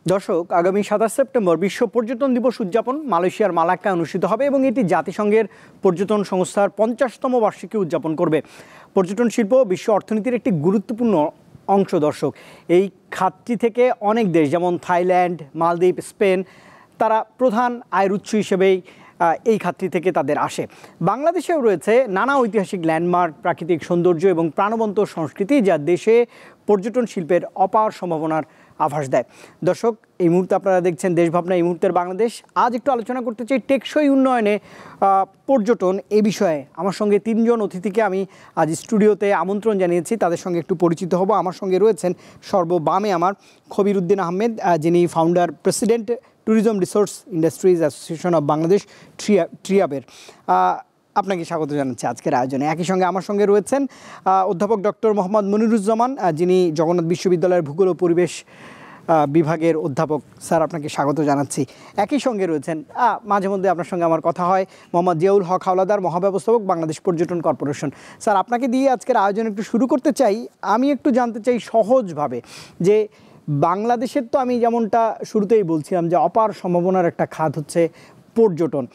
দর্শক, আগামী 27 সেপ্টেম্বর বিশ্ব পর্যটন দিবস উদযাপন মালয়েশিয়ার মালাক্কায় অনুষ্ঠিত হবে এবং এটি জাতিসংঘের পর্যটন সংস্থার 50তম বার্ষিকী উদযাপন করবে। পর্যটন শিল্প বিশ্ব অর্থনীতির একটি গুরুত্বপূর্ণ অংশ। দর্শক, এই খাতটি থেকে অনেক দেশ যেমন থাইল্যান্ড, মালদ্বীপ, স্পেন তারা প্রধান আয়ের উৎস হিসেবেই এই খাতটি থেকে তাদের আসে। বাংলাদেশেও রয়েছে নানা ঐতিহাসিক ল্যান্ডমার্ক, প্রাকৃতিক সৌন্দর্য এবং প্রাণবন্ত সংস্কৃতি যা দেশে পর্যটন শিল্পের অপার সম্ভাবনার আভাস দেয়। দর্শক, এই মুহূর্তে আপনারা দেখছেন দেশভাবনা, এই মুহূর্তের বাংলাদেশ। আজ একটু আলোচনা করতে চাই টেকসই উন্নয়নে পর্যটন এ বিষয়ে। আমার সঙ্গে 3 জন অতিথিকে আমি আজ স্টুডিওতে আমন্ত্রণ জানিয়েছি, তাদের সঙ্গে একটু পরিচিত হব। আমার সঙ্গে রয়েছেন সর্ববামে আমার খবির উদ্দিন আহমেদ, যিনি founder president tourism resource industries association of Bangladesh, ট্রিয়াবের। আপনাকে স্বাগত জানাচ্ছি আজকের আয়োজনে। একই সঙ্গে আমার সঙ্গে রয়েছেন অধ্যাপক ডক্টর মোহাম্মদ মনিরুজ্জামান, যিনি জগন্নাথ বিশ্ববিদ্যালয়ের ভূগোল ও পরিবেশ বিভাগের অধ্যাপক। স্যার, আপনাকে স্বাগত জানাচ্ছি। একই সঙ্গে রয়েছেন, মাঝে মধ্যে আপনার সঙ্গে আমার কথা হয়, মোহাম্মদ জিয়াউল হক হাওলাদার, মহাব্যবস্থাপক, বাংলাদেশ পর্যটন কর্পোরেশন। স্যার, আপনাকে দিয়ে আজকের আয়োজন একটু শুরু করতে চাই। আমি একটু জানতে চাই সহজভাবে যে বাংলাদেশের তো আমি যেমনটা শুরুতেই বলছিলাম যে অপার সম্ভাবনার একটা খাত হচ্ছে পর্যটন।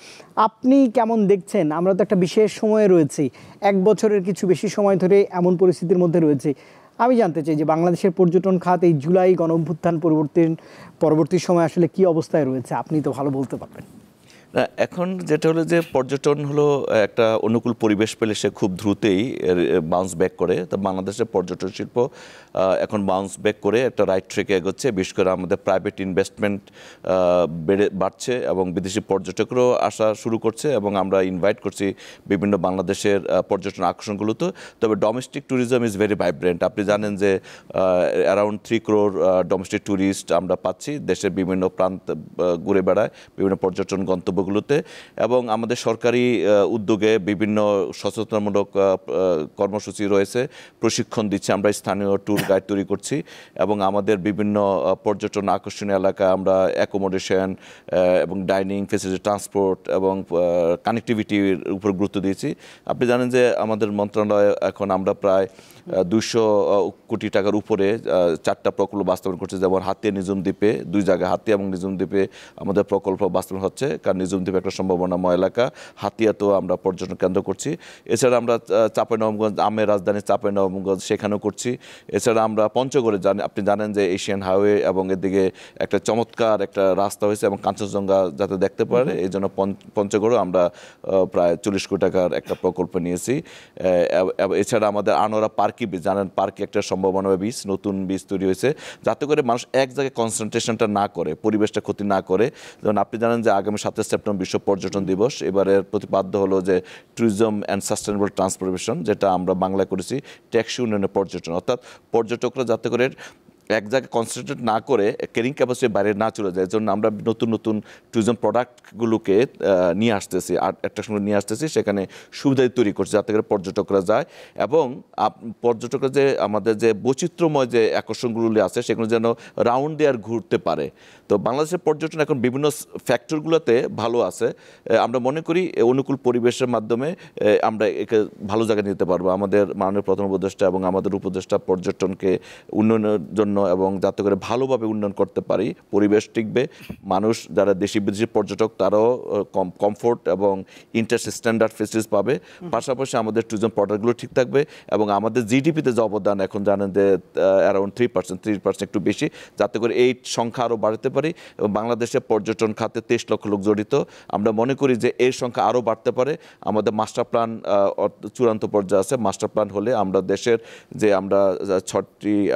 আপনি কেমন দেখছেন? আমরা তো একটা বিশেষ সময়ে রয়েছি, 1 বছরের কিছু বেশি সময় ধরে এমন পরিস্থিতির মধ্যে রয়েছি। আমি জানতে চাই যে বাংলাদেশের পর্যটন খাত এই জুলাই গণঅভ্যুত্থান পরবর্তী সময় আসলে কি অবস্থায় রয়েছে, আপনি তো ভালো বলতে পারবেন। এখন যেটা হলো যে পর্যটন হলো একটা অনুকূল পরিবেশ পেলে সে খুব দ্রুতই বাউন্স ব্যাক করে। তো বাংলাদেশের পর্যটন শিল্প এখন বাউন্স ব্যাক করে একটা রাইট ট্রেকে এগোচ্ছে। বিশেষ করে আমাদের প্রাইভেট ইনভেস্টমেন্ট বাড়ছে এবং বিদেশি পর্যটকরাও আসা শুরু করছে এবং আমরা ইনভাইট করছি বিভিন্ন বাংলাদেশের পর্যটন আকর্ষণগুলোতে। তবে domestic tourism is very vibrant. আপনি জানেন যে অ্যারাউন্ড 3 crore ডোমেস্টিক ট্যুরিস্ট আমরা পাচ্ছি, দেশের বিভিন্ন প্রান্ত ঘুরে বেড়ায় বিভিন্ন পর্যটন গন্তব্য গুলোতে। এবং আমাদের সরকারি উদ্যোগে বিভিন্ন সচেতনমূলক কর্মসূচি রয়েছে, প্রশিক্ষণ দিচ্ছে, আমরা স্থানীয় ট্যুর গাইড তৈরি করছি এবং আমাদের বিভিন্ন পর্যটন আকর্ষণীয় এলাকায় আমরা অ্যাকোমোডেশন এবং ডাইনিং ফেসিলিটি, ট্রান্সপোর্ট এবং কানেক্টিভিটির উপর গুরুত্ব দিয়েছি। আপনি জানেন যে আমাদের মন্ত্রণালয়ে এখন আমরা প্রায় 200 কোটি টাকার উপরে 4টা প্রকল্প বাস্তবায়ন করছে, যেমন হাতিয়া নিঝুম দ্বীপে 2 জায়গায়, হাতিয়া এবং নিঝুম দ্বীপে আমাদের প্রকল্প বাস্তবায়ন হচ্ছে, কারণ নিঝুম দ্বীপে একটা সম্ভাবনাময় এলাকা, হাতিয়াতেও আমরা পর্যটন কেন্দ্র করছি। এছাড়া আমরা চাঁপাইনবাবগঞ্জ, আমের রাজধানী চাঁপাইনবাবগঞ্জ, সেখানেও করছি। এছাড়া আমরা পঞ্চগড়ে আপনি জানেন যে এশিয়ান হাইওয়ে এবং এদিকে একটা চমৎকার একটা রাস্তা হয়েছে এবং কাঞ্চনজঙ্ঘা যাতে দেখতে পারে, এই জন্য পঞ্চগড়েও আমরা প্রায় 40 কোটি টাকার একটা প্রকল্প নিয়েছি। এছাড়া আমাদের আনোয়ারা পার্কি বীচ, জানেন পার্কি একটা সম্ভাবনা বীচ, নতুন বীচ তৈরি হয়েছে, যাতে করে মানুষ এক জায়গায় কনসেন্ট্রেশনটা না করে, পরিবেশটা ক্ষতি না করে। যেমন আপনি জানেন যে আগামী 27 সেপ্টেম্বর বিশ্ব পর্যটন দিবস, এবারের প্রতিপাদ্য হলো যে ট্যুরিজম অ্যান্ড সাস্টেনেবল ট্রান্সফরমেশন, যেটা আমরা বাংলায় করেছি টেকসই উন্নয়নের পর্যটন। অর্থাৎ পর্যটকরা যাতে করে এক জায়গায় কনসেন্ট্রেট না করে ক্যারিং ক্যাপাসিটির বাইরে না চলে যায়, এর জন্য আমরা নতুন নতুন ট্যুরিজম প্রোডাক্টগুলোকে নিয়ে আসতেছি, অ্যাট্রাকশনগুলো নিয়ে আসতেছি, সেখানে সুবিধা তৈরি করছে যাতে করে পর্যটকরা যায় এবং পর্যটকরা যে আমাদের যে বৈচিত্র্যময় যে আকর্ষণগুলো আছে সেগুলো যেন রাউন্ড দিয়ে আর ঘুরতে পারে। তো বাংলাদেশের পর্যটন এখন বিভিন্ন ফ্যাক্টরগুলোতে ভালো আছে। আমরা মনে করি অনুকূল পরিবেশের মাধ্যমে আমরা একে ভালো জায়গায় নিতে পারবো। আমাদের মাননীয় প্রধান উপদেষ্টা এবং আমাদের উপদেষ্টা পর্যটনকে উন্নয়নের জন্য এবং যাতে করে ভালোভাবে উন্নয়ন করতে পারি, পরিবেশ টিকবে, মানুষ যারা দেশি বিদেশি পর্যটক তারাও কমফোর্ট এবং ইন্টারেস্ট স্ট্যান্ডার্ড ফেসিলিটিস পাবে, পাশাপাশি আমাদের ট্যুরিজম প্রোডাক্টগুলো ঠিক থাকবে এবং আমাদের জিডিপিতে যে অবদান এখন জানেন যে অ্যারাউন্ড 3% একটু বেশি, যাতে করে এই সংখ্যা আরও বাড়তে পারি এবং বাংলাদেশের পর্যটন খাতে 23 লক্ষ লোক জড়িত। আমরা মনে করি যে এর সংখ্যা আরও বাড়তে পারে। আমাদের মাস্টার প্ল্যান চূড়ান্ত পর্যায়ে আছে। মাস্টার প্ল্যান হলে আমরা দেশের যে আমরা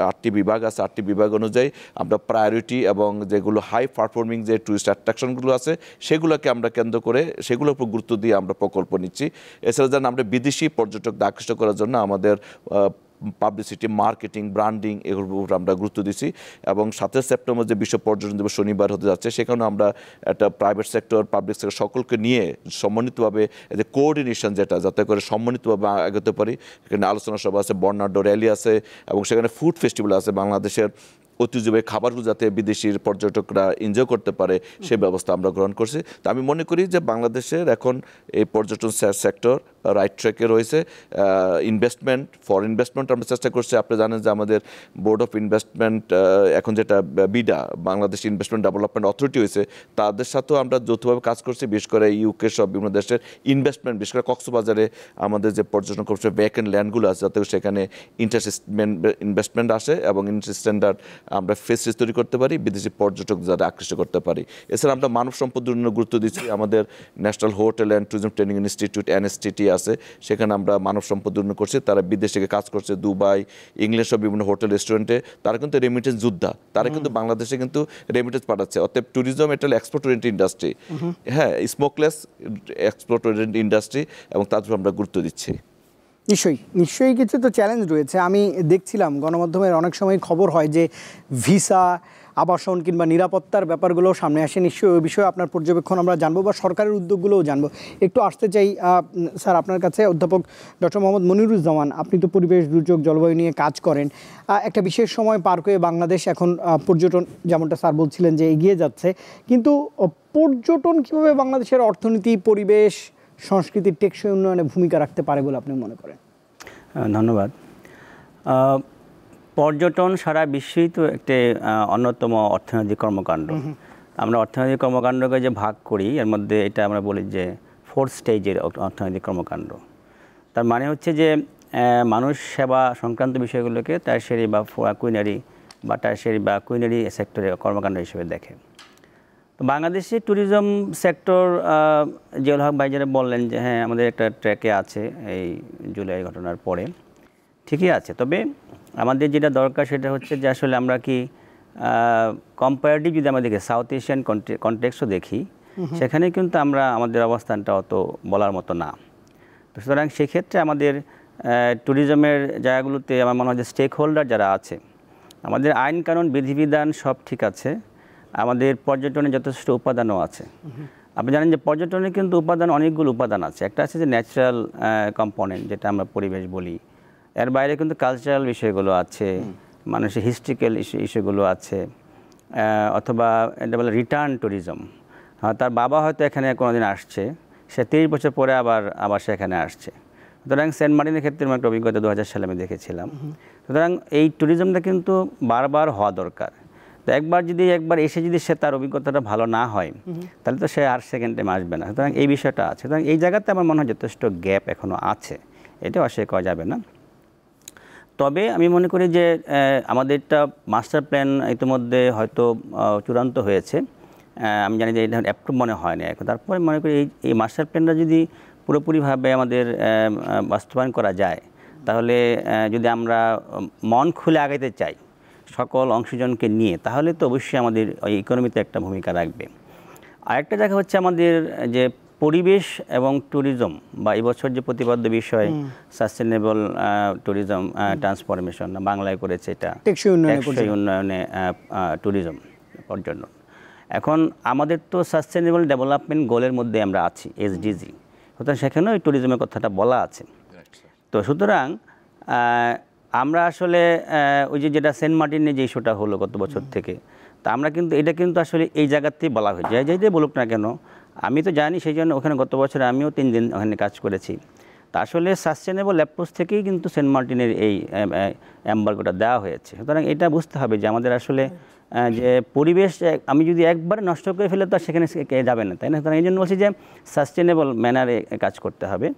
8টি বিভাগ আছে, 8টি বিভাগ অনুযায়ী আমরা প্রায়োরিটি এবং যেগুলো হাই পারফর্মিং যে টুরিস্ট অ্যাট্রাকশনগুলো আছে সেগুলোকে আমরা কেন্দ্র করে সেগুলোর উপর গুরুত্ব দিয়ে আমরা প্রকল্প নিচ্ছি। এছাড়া যেন আমরা বিদেশি পর্যটকদের আকৃষ্ট করার জন্য আমাদের পাবলিসিটি, মার্কেটিং, ব্র্যান্ডিং এগুলোর উপর আমরা গুরুত্ব দিচ্ছি এবং 27 সেপ্টেম্বর যে বিশ্ব পর্যটন দিবস শনিবার হতে যাচ্ছে, সেখানেও আমরা একটা প্রাইভেট সেক্টর, পাবলিক সেক্টর সকলকে নিয়ে সমন্বিতভাবে যে কোঅর্ডিনেশন যেটা, যাতে করে সমন্বিতভাবে এগোতে পারি। এখানে আলোচনা সভা আছে, বর্ণাঢ্য র্যালি আছে এবং সেখানে ফুড ফেস্টিভ্যাল আছে, বাংলাদেশের ঐতিহ্যবাহী খাবারগুলো যাতে বিদেশির পর্যটকরা এনজয় করতে পারে সেই ব্যবস্থা আমরা গ্রহণ করছি। তো আমি মনে করি যে বাংলাদেশের এখন এই পর্যটন সেক্টর রাইট ট্র্যাকে রয়েছে। ফর ইনভেস্টমেন্ট আমরা চেষ্টা করছি। আপনি জানেন যে আমাদের বোর্ড অফ ইনভেস্টমেন্ট এখন যেটা BIDA, Bangladesh investment development authority হয়েছে, তাদের সাথেও আমরা যৌথভাবে কাজ করছি। বিশেষ করে ইউকে সব বিভিন্ন দেশের ইনভেস্টমেন্ট, বিশেষ করে কক্সবাজারে আমাদের যে পর্যটন করছে ভ্যাকেন্ট ল্যান্ডগুলো আছে, যাতে সেখানে ইনভেস্টমেন্ট আসে এবং স্ট্যান্ডার্ড আমরা ফেসিলিটি তৈরি করতে পারি, বিদেশি পর্যটক যারা আকৃষ্ট করতে পারি। এছাড়া আমরা মানব সম্পদ উন্নয়নে গুরুত্ব দিচ্ছি। আমাদের national hotel and tourism training institute NSTT আছে, সেখানে আমরা মানব সম্পদ উন্নয়ন করছি। তারা বিদেশ থেকে কাজ করছে, দুবাই, ইংল্যান্ড সব বিভিন্ন হোটেল রেস্টুরেন্টে। তারা কিন্তু রেমিটেন্স যোদ্ধা, তারা কিন্তু বাংলাদেশে কিন্তু রেমিটেন্স পাঠাচ্ছে। অতএব ট্যুরিজম এটা এক্সপোর্ট ওরিয়েন্টেড ইন্ডাস্ট্রি, হ্যাঁ, স্মোকলেস এক্সপোর্ট ওরিয়েন্টেড ইন্ডাস্ট্রি, এবং তার জন্য আমরা গুরুত্ব দিচ্ছি। নিশ্চয়ই কিছু তো চ্যালেঞ্জ রয়েছে। আমি দেখছিলাম গণমাধ্যমের অনেক সময় খবর হয় যে ভিসা, আবাসন কিংবা নিরাপত্তার ব্যাপারগুলো সামনে আসে। নিশ্চয়ই ওই বিষয়ে আপনার পর্যবেক্ষণ আমরা জানবো বা সরকারের উদ্যোগগুলোও জানবো। একটু আসতে চাই স্যার আপনার কাছে, অধ্যাপক ডক্টর মোহাম্মদ মনিরুজ্জামান। আপনি তো পরিবেশ, দুর্যোগ, জলবায়ু নিয়ে কাজ করেন। একটা বিশেষ সময় পার করে বাংলাদেশ এখন পর্যটন, যেমনটা স্যার বলছিলেন যে এগিয়ে যাচ্ছে, কিন্তু পর্যটন কীভাবে বাংলাদেশের অর্থনীতি, পরিবেশ, সংস্কৃতির টেকসই উন্নয়নে ভূমিকা রাখতে পারে বলে আপনি মনে করেন? ধন্যবাদ। পর্যটন সারা বিশ্বেই তো একটি অন্যতম অর্থনৈতিক কর্মকাণ্ড। আমরা অর্থনৈতিক কর্মকাণ্ডকে যে ভাগ করি, এর মধ্যে এটা আমরা বলি যে 4th স্টেজের অর্থনৈতিক কর্মকাণ্ড। তার মানে হচ্ছে যে মানুষ সেবা সংক্রান্ত বিষয়গুলোকে টারশিয়ারি বা কুইনারি বা টারশিয়ারি বা কুইনারি সেক্টরে কর্মকাণ্ড হিসেবে দেখে। তো বাংলাদেশে ট্যুরিজম সেক্টর, জিয়াউল হক ভাই যারা বললেন যে হ্যাঁ আমাদের একটা ট্র্যাকে আছে এই জুলাই ঘটনার পরে, ঠিকই আছে। তবে আমাদের যেটা দরকার সেটা হচ্ছে যে আসলে আমরা কি কম্পারেটিভ যদি আমরা দেখি সাউথ এশিয়ান কনটেক্সটও দেখি, সেখানে কিন্তু আমরা আমাদের অবস্থানটা অত বলার মতো না। তো সুতরাং সেক্ষেত্রে আমাদের ট্যুরিজমের জায়গাগুলোতে আমার মনে হয় যে স্টেক হোল্ডার যারা আছে, আমাদের আইন কানুন বিধিবিধান সব ঠিক আছে, আমাদের পর্যটনে যথেষ্ট উপাদানও আছে। আপনি জানেন যে পর্যটনে কিন্তু অনেকগুলো উপাদান আছে। একটা আছে যে ন্যাচারাল কম্পোনেন্ট, যেটা আমরা পরিবেশ বলি। এর বাইরে কিন্তু কালচারাল বিষয়গুলো আছে, মানুষের হিস্ট্রিক্যাল ইস্যুগুলো আছে, অথবা এটা বলে রিটার্ন ট্যুরিজম। তার বাবা হয়তো এখানে কোনোদিন আসছে, সে 30 বছর পরে আবার সে এখানে আসছে। সুতরাং সেন্ট মার্টিনের ক্ষেত্রে আমার একটা অভিজ্ঞতা 2000 সালে আমি দেখেছিলাম। সুতরাং এই ট্যুরিজমটা কিন্তু বারবার হওয়া দরকার। তো একবার এসে যদি সে তার অভিজ্ঞতাটা ভালো না হয়, তাহলে তো সে আর সেকেন্ড টাইম আসবে না। সুতরাং এই বিষয়টা আছে। সুতরাং এই জায়গাতে আমার মনে হয় যথেষ্ট গ্যাপ এখনও আছে, এটা অস্বীকার করা যাবে না। তবে আমি মনে করি যে আমাদেরটা মাস্টার প্ল্যান ইতিমধ্যে হয়তো চূড়ান্ত হয়েছে। আমি জানি যে এটা অ্যাপ্রুভ মনে হয় না এখন। তারপরে মনে করি এই মাস্টার প্ল্যানটা যদি পুরোপুরিভাবে আমাদের বাস্তবায়ন করা যায়, তাহলে যদি আমরা মন খুলে আগাইতে চাই সকল অংশজনকে নিয়ে, তাহলে তো অবশ্যই আমাদের ওই ইকোনমিতে একটা ভূমিকা রাখবে। আরেকটা জায়গা হচ্ছে আমাদের যে পরিবেশ এবং ট্যুরিজম, বা এবছর যে প্রতিপাদ্য বিষয় সাস্টেনেবল ট্যুরিজম ট্রান্সফরমেশন বাংলায় করেছে, এটা টেকসই উন্নয়নে ট্যুরিজম পর্যটন। এখন আমাদের তো সাস্টেনেবল ডেভেলপমেন্ট গোলের মধ্যে আমরা আছি, SDG। সুতরাং সেখানেও এই ট্যুরিজমের কথাটা বলা আছে। তো সুতরাং আমরা আসলে ওই যেটা সেন্ট মার্টিনে যে ইস্যুটা হলো গত বছর থেকে, তা আমরা কিন্তু এটা কিন্তু আসলে এই জায়গাতেই বলা হয়েছে, যাই বলুক না কেন, আমি তো জানি, সেই জন্য ওখানে গত বছর আমিও 3 দিন ওখানে কাজ করেছি। তা আসলে সাস্টেনেবল অ্যাপ্রোচ থেকেই কিন্তু সেন্ট মার্টিনের এই এম্বার্গোটা দেওয়া হয়েছে। সুতরাং এটা বুঝতে হবে যে আমাদের আসলে যে পরিবেশ আমি যদি একবারে নষ্ট করে ফেলে তো সেখানে যাবে না, তাই না? সুতরাং এই জন্য বলছি যে সাস্টেনেবল ম্যানারে কাজ করতে হবে।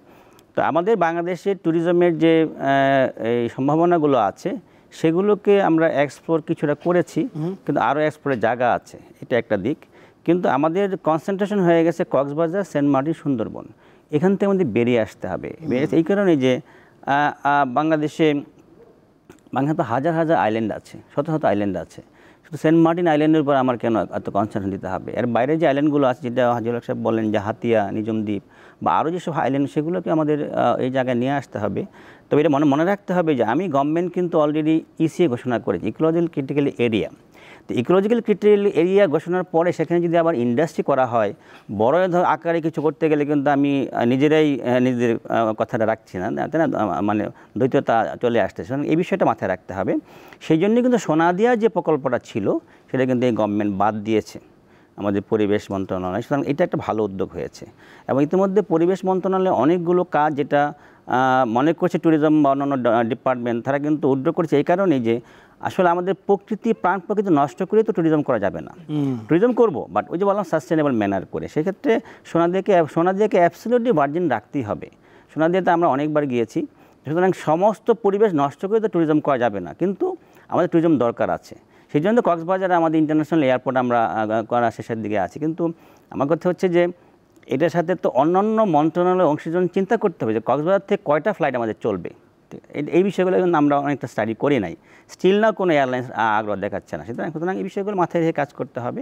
তো আমাদের বাংলাদেশের ট্যুরিজমের যে এই সম্ভাবনাগুলো আছে, সেগুলোকে আমরা এক্সপ্লোর কিছুটা করেছি, কিন্তু আরও এক্সপ্লোরের জায়গা আছে, এটা একটা দিক। কিন্তু আমাদের কনসেন্ট্রেশন হয়ে গেছে কক্সবাজার, সেন্ট মার্টিন, সুন্দরবন, এখান থেকে আমাদের বেরিয়ে আসতে হবে। এই কারণে যে বাংলাদেশে তো হাজার হাজার আইল্যান্ড আছে, শত শত আইল্যান্ড আছে। শুধু সেন্ট মার্টিন আইল্যান্ডের উপর আমার কেন এত কনসেন্ট্রেশন দিতে হবে? এর বাইরে যে আইল্যান্ডগুলো আছে, যেটা জিয়াউল হক সাহেব বললেন যে হাতিয়া, নিজম দ্বীপ বা আরও যেসব আইল্যান্ড, সেগুলোকে আমাদের এই জায়গায় নিয়ে আসতে হবে। তবে এটা মনে রাখতে হবে যে গভর্নমেন্ট কিন্তু অলরেডি ECA ঘোষণা করেছে, ইকোলজিক্যাল ক্রিটিক্যাল এরিয়া। তো ইকোলজিক্যাল ক্রিটিক্যাল এরিয়া ঘোষণার পরে সেখানে যদি আবার ইন্ডাস্ট্রি করা হয়, বড় আকারে কিছু করতে গেলে কিন্তু আমি নিজেরাই নিজেদের কথাটা রাখছি না, তাই না? মানে দ্বৈততা চলে আসতেছে। এই বিষয়টা মাথায় রাখতে হবে। সেই জন্যই কিন্তু সোনাদিয়া যে প্রকল্পটা ছিল, সেটা কিন্তু এই গভর্নমেন্ট বাদ দিয়েছে। আমাদের পরিবেশ মন্ত্রণালয়, সুতরাং এটা একটা ভালো উদ্যোগ হয়েছে। এবং ইতিমধ্যে পরিবেশ মন্ত্রণালয়ে অনেকগুলো কাজ যেটা মনে করছে ট্যুরিজম বা অন্যান্য ডিপার্টমেন্ট তারা কিন্তু উদ্যোগ করছে এই কারণেই যে আসলে আমাদের প্রকৃতি প্রাণ প্রকৃতি নষ্ট করে তো ট্যুরিজম করা যাবে না। ট্যুরিজম করবো বাট ওই যে বললাম সাস্টেনেবল ম্যানার করে। সেক্ষেত্রে সোনাদিয়াকে অ্যাবসলিউটলি ভার্জিন রাখতেই হবে। সোনাদিয়াতে আমরা অনেকবার গিয়েছি, সুতরাং সমস্ত পরিবেশ নষ্ট করে তো ট্যুরিজম করা যাবে না, কিন্তু আমাদের ট্যুরিজম দরকার আছে। সেই জন্য কক্সবাজারে আমাদের ইন্টারন্যাশনাল এয়ারপোর্ট আমরা করা শেষের দিকে আছি, কিন্তু আমার কথা হচ্ছে যে এটার সাথে তো অন্যান্য মন্ত্রণালয় অংশীজন চিন্তা করতে হবে যে কক্সবাজার থেকে কয়টা ফ্লাইট আমাদের চলবে। এই বিষয়গুলো কিন্তু আমরা অনেকটা স্টাডি করি নাই, স্টিল না কোনো এয়ারলাইন্স আগ্রহ দেখাচ্ছে না। সুতরাং এই বিষয়গুলো মাথায় রেখে কাজ করতে হবে।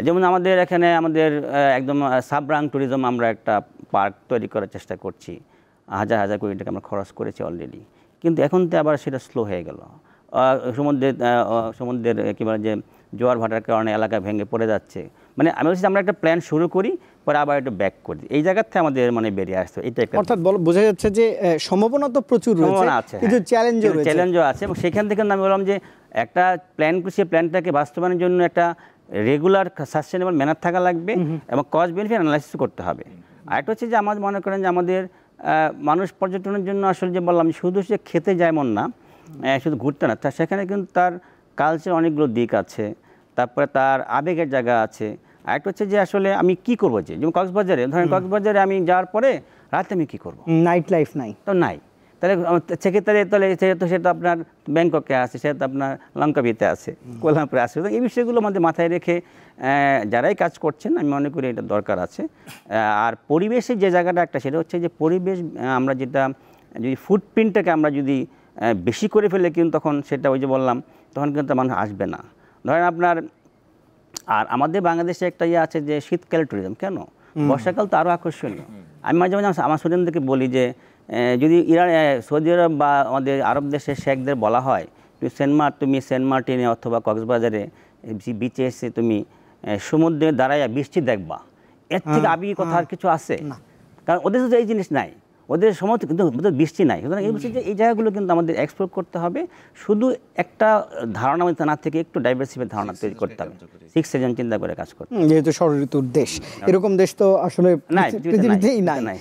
যেমন আমাদের এখানে একদম সাবরাং ট্যুরিজম আমরা একটা পার্ক তৈরি করার চেষ্টা করছি, হাজার হাজার কোটি টাকা আমরা খরচ করেছি অলরেডি, কিন্তু এখন তো আবার সেটা স্লো হয়ে গেল। সমুদ্রের কী বলে যে জোয়ার ভাটার কারণে এলাকা ভেঙে পড়ে যাচ্ছে। মানে আমি বলছি আমরা একটা প্ল্যান শুরু করি, পরে আবার একটু ব্যাক করি, এই জায়গার থেকে আমাদের মানে বেরিয়ে আসতে এটা একটা অর্থাৎ বোঝা যাচ্ছে যে সম্ভাবনা তো প্রচুর রয়েছে, কিন্তু চ্যালেঞ্জও আছে। এবং সেখান থেকে আমি বললাম যে একটা প্ল্যান করছি, প্ল্যানটাকে বাস্তবায়নের জন্য একটা রেগুলার সাস্টেনেবল ম্যানার থাকা লাগবে এবং কস্ট বেনিফিট অ্যানালাইসিস করতে হবে। আরেকটা হচ্ছে যে আমাদের মনে করেন যে আমাদের মানুষ পর্যটনের জন্য আসলে যে বললাম শুধু সে খেতে যায় এমন না, শুধু ঘুরতে না, সেখানে কিন্তু তার কালচার অনেকগুলো দিক আছে, তারপরে তার আবেগের জায়গা আছে। আরেকটা হচ্ছে যে আসলে আমি কি করবো, যেমন কক্সবাজারে ধরেন কক্সবাজারে আমি যাওয়ার পরে রাতে আমি কী করবো, নাইট লাইফ নাই তো নাই, তাহলে সেক্ষেত্রে তাহলে সেটা আপনার ব্যাংককে আছে, সেটা তো আপনার লঙ্কাবিতে আছে, কোলামপুরে আছে। এই বিষয়গুলো আমাদের মাথায় রেখে যারাই কাজ করছেন আমি মনে করি এটা দরকার আছে। আর পরিবেশের যে জায়গাটা একটা সেটা হচ্ছে যে পরিবেশ আমরা যেটা যদি ফুটপ্রিন্টটাকে আমরা যদি বেশি করে ফেলে কিন্তু তখন সেটা ওই যে বললাম তখন কিন্তু মানুষ আসবে না। ধরেন আপনার আর আমাদের বাংলাদেশে একটা ইয়ে আছে যে শীতকালে ট্যুরিজম, কেন বর্ষাকাল তো আরও আকর্ষণীয়। আমি মাঝে মাঝে আমার স্টুডেন্টদেরকে বলি যে যদি সৌদি আরব বা আমাদের আরব দেশের শেখদের বলা হয় তুমি সেন্ট মার্টিনে অথবা কক্সবাজারে বিচে এসে তুমি সমুদ্রে দাঁড়াইয়া বৃষ্টি দেখবা, এর থেকে আবেগী কথা আর কিছু আছে? কারণ ওদের তো এই জিনিস নাই, ওদের সমস্ত কিন্তু বৃষ্টি নাই। সুতরাং এই বলছি যে এই জায়গাগুলো কিন্তু আমাদের এক্সপ্লোর করতে হবে, শুধু একটা ধারণা মধ্যে না থেকে একটু ডাইভার্সিফাইড ধারণা তৈরি করতে হবে, 6 সিজন চিন্তা করে কাজ করতে হবে। যেহেতু ষড়ঋতুর দেশ, এরকম দেশ তো আসলে পৃথিবীতেই নাই।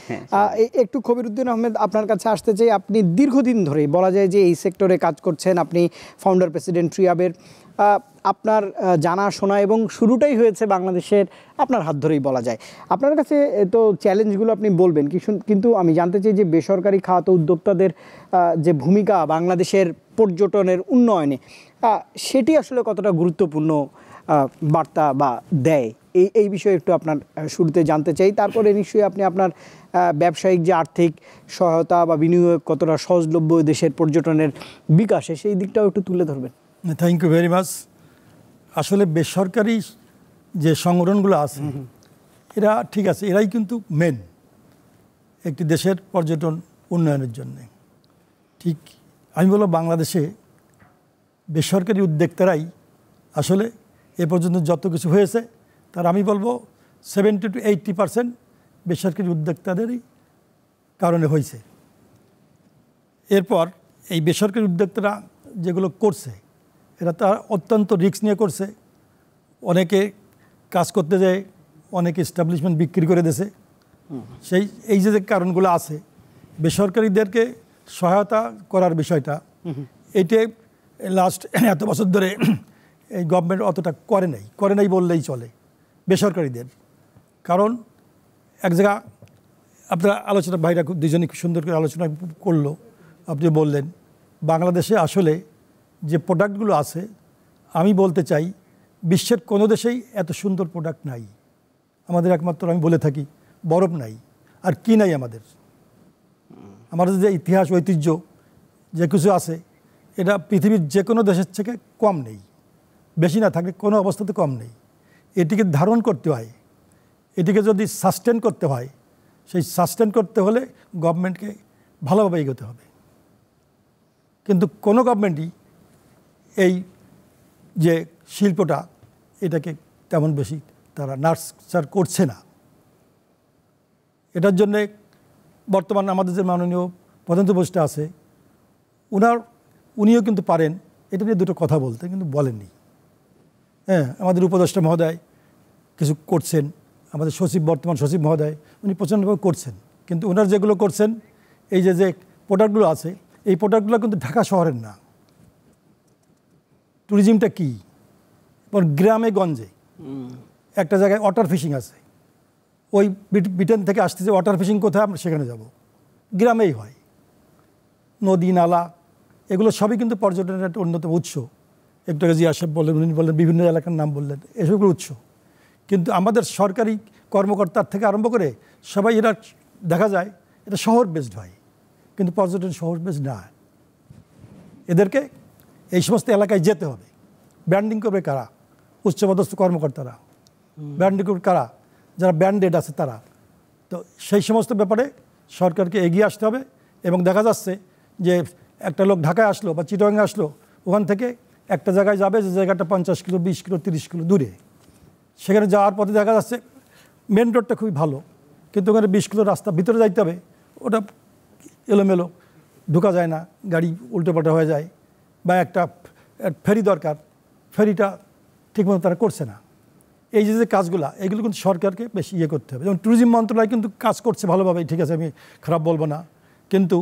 একটু খবিরউদ্দিন আহমেদ আপনার কাছে আসতে চাই, আপনি দীর্ঘদিন ধরেই বলা যায় যে এই সেক্টরে কাজ করছেন, আপনি ফাউন্ডার প্রেসিডেন্ট ট্রিয়াবের, আপনার জানাশোনা এবং শুরুটাই হয়েছে বাংলাদেশের আপনার হাত ধরেই বলা যায়। আপনার কাছে তো চ্যালেঞ্জগুলো আপনি বলবেন, কিন্তু আমি জানতে চাই যে বেসরকারি খাত উদ্যোক্তাদের যে ভূমিকা বাংলাদেশের পর্যটনের উন্নয়নে, সেটি আসলে কতটা গুরুত্বপূর্ণ বার্তা বা দেয়, এই বিষয়ে একটু আপনার শুরুতে জানতে চাই। তারপরে নিশ্চয়ই আপনি আপনার ব্যবসায়িক যে আর্থিক সহায়তা বা বিনিয়োগ কতটা সহজলভ্য দেশের পর্যটনের বিকাশে, সেই দিকটাও একটু তুলে ধরবেন। Thank you very much. আসলে বেসরকারি যে সংগঠনগুলো আছে এরা ঠিক আছে, এরাই কিন্তু মেন একটি দেশের পর্যটন উন্নয়নের জন্য। ঠিক আমি বলবো বাংলাদেশে বেসরকারি উদ্যোক্তারাই আসলে এ পর্যন্ত যত কিছু হয়েছে তার আমি বলবো 70 to 80% বেসরকারি উদ্যোক্তাদেরই কারণে হয়েছে। এরপর এই বেসরকারি উদ্যোক্তারা যেগুলো করছে এরা তো অত্যন্ত রিস্ক নিয়ে করছে। অনেকে কাজ করতে যায়, অনেকে এস্টাবলিশমেন্ট বিক্রি করে দিয়েছে। এই যে কারণগুলো আছে, বেসরকারিদেরকে সহায়তা করার বিষয়টা এইটা লাস্ট এত বছর ধরে এই গভর্নমেন্ট অতটা করে নাই বললেই চলে বেসরকারিদের। কারণ এক জায়গা আপনারা আলোচনা ভাইরা দুজনে খুব সুন্দর করে আলোচনা করলো। আপনি বললেন বাংলাদেশে আসলে যে প্রোডাক্টগুলো আছে, আমি বলতে চাই বিশ্বের কোনো দেশেই এত সুন্দর প্রোডাক্ট নাই। আমাদের একমাত্র আমি বলে থাকি বরফ নাই, আর কি নাই আমাদের যে ইতিহাস ঐতিহ্য যে কিছু আছে এটা পৃথিবীর যে কোনো দেশের থেকে কম নেই, বেশি না থাকে কোনো অবস্থাতে কম নেই। এটিকে ধারণ করতে হয়, এটিকে যদি সাস্টেন করতে হয়, সেই সাস্টেন করতে হলে গভর্নমেন্টকে ভালোভাবে এগোতে হবে। কিন্তু কোনো গভর্নমেন্টই এই যে শিল্পটা এটাকে তেমন বেশি তারা নার্চার করছে না। এটার জন্যে বর্তমান আমাদের যে মাননীয় প্রধান উপদেষ্টা আছে উনিও কিন্তু পারেন এটা নিয়ে দুটো কথা বলতে, কিন্তু বলেননি। হ্যাঁ, আমাদের উপদেষ্টা মহোদয় কিছু করছেন, আমাদের সচিব, বর্তমান সচিব মহোদয় উনি প্রচণ্ডভাবে করছেন, কিন্তু ওনার যেগুলো করছেন এই যে প্রোডাক্টগুলো আছে এই প্রোডাক্টগুলো কিন্তু ঢাকা শহরের না। ট্যুরিজমটা কী, গ্রামে গঞ্জে একটা জায়গায় ওয়াটার ফিশিং আছে, ওই ব্রিটেন থেকে আসতেছে ওয়াটার ফিশিং কোথায়, আমরা সেখানে যাব, গ্রামেই হয়। নদী নালা এগুলো সবই কিন্তু পর্যটনের একটা অন্যতম উৎস। একটু আগে জিয়া সাহেব বললেন, উনি বললেন বিভিন্ন এলাকার নাম বললেন, এসবগুলো উৎস। কিন্তু আমাদের সরকারি কর্মকর্তার থেকে আরম্ভ করে সবাই এরা দেখা যায় এটা শহর বেসড হয়, কিন্তু পর্যটন শহর বেসড না। এদেরকে এই সমস্ত এলাকায় যেতে হবে। ব্র্যান্ডিং করবে কারা? উচ্চপদস্থ কর্মকর্তারা। ব্র্যান্ডিং করবে কারা? যারা ব্র্যান্ডেড আছে তারা। তো সেই সমস্ত ব্যাপারে সরকারকে এগিয়ে আসতে হবে। এবং দেখা যাচ্ছে যে একটা লোক ঢাকায় আসলো বা চিটাগাংয়ে আসলো, ওখান থেকে একটা জায়গায় যাবে যে জায়গাটা 50 কিলো 20 কিলো 30 কিলো দূরে, সেখানে যাওয়ার পথে দেখা যাচ্ছে মেন রোডটা খুবই ভালো, কিন্তু ওখানে 20 কিলো রাস্তা ভিতরে যাইতে হবে, ওটা এলোমেলো, ঢোকা যায় না, গাড়ি উল্টোপাল্টা হয়ে যায়, বা একটা ফেরি দরকার, ফেরিটা ঠিকমতো তারা করছে না। এই যে কাজগুলো এগুলো কিন্তু সরকারকে বেশি করতে হবে। যেমন ট্যুরিজম মন্ত্রণালয় কিন্তু কাজ করছে ভালোভাবেই, ঠিক আছে, আমি খারাপ বলবো না, কিন্তু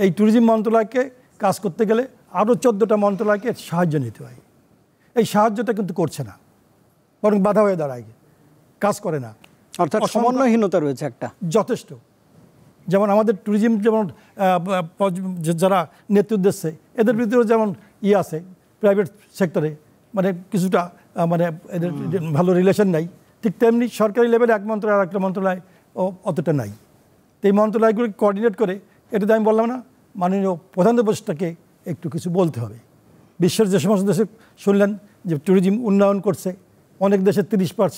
এই ট্যুরিজম মন্ত্রণালয়কে কাজ করতে গেলে আরও 14টা মন্ত্রণালয়কে সাহায্য নিতে হয়। এই সাহায্যটা কিন্তু করছে না, বরং বাধা হয়ে দাঁড়ায়, কাজ করে না, অর্থাৎ সমন্বয়হীনতা রয়েছে একটা যথেষ্ট। যেমন আমাদের ট্যুরিজম যেমন যারা নেতৃত্ব দিচ্ছে এদের ভিতরেও যেমন আছে প্রাইভেট সেক্টরে, মানে কিছুটা মানে এদের ভালো রিলেশন নাই, ঠিক তেমনি সরকারি লেভেলে এক মন্ত্রণালয় আর একটা মন্ত্রণালয় অতটা নাই। তো এই মন্ত্রণালয়গুলোকে কোঅর্ডিনেট করে, এটাতে আমি বললাম না, মাননীয় প্রধান উপদেষ্টাকে একটু কিছু বলতে হবে। বিশ্বের যে সমস্ত দেশে শুনলেন যে ট্যুরিজম উন্নয়ন করছে, অনেক দেশে 30%,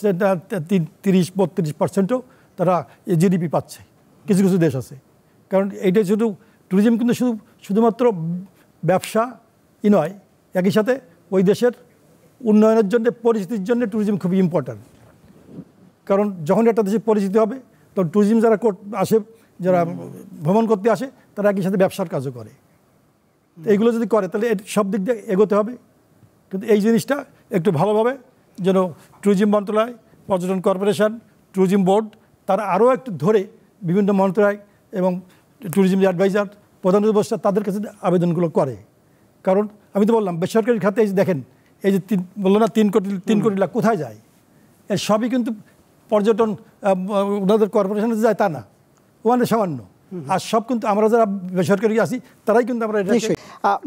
30-32%ও তারা জিডিপি পাচ্ছে, কিছু কিছু দেশ আছে। কারণ এইটা শুধু ট্যুরিজম কিন্তু শুধুমাত্র ব্যবসাই নয়, একই সাথে ওই দেশের উন্নয়নের জন্য, পরিস্থিতির জন্য ট্যুরিজম খুবই ইম্পর্ট্যান্ট। কারণ যখন একটা দেশে পরিচিতি হবে তখন ট্যুরিজম যারা আসে, যারা ভ্রমণ করতে আসে, তারা একই সাথে ব্যবসার কাজও করে। এইগুলো যদি করে তাহলে সব দিক দিয়ে এগোতে হবে। কিন্তু এই জিনিসটা একটু ভালোভাবে যেন ট্যুরিজম মন্ত্রণালয়, পর্যটন কর্পোরেশন, ট্যুরিজম বোর্ড তারা আরও একটু ধরে বিভিন্ন মন্ত্রণালয় এবং ট্যুরিজম অ্যাডভাইজার, প্রধান উপদেষ্টা তাদের কাছে আবেদনগুলো করে। কারণ আমি তো বললাম বেসরকারি খাতে এই যে দেখেন, এই যে বললো না 3 কোটি লাখ কোথায় যায়, এর সবই কিন্তু পর্যটন ওনাদের কর্পোরেশনে যায় তা না, ওখানে সামান্য। আর সব কিন্তু আমরা যারা বেসরকারি আছি তারাই কিন্তু আমরা এটা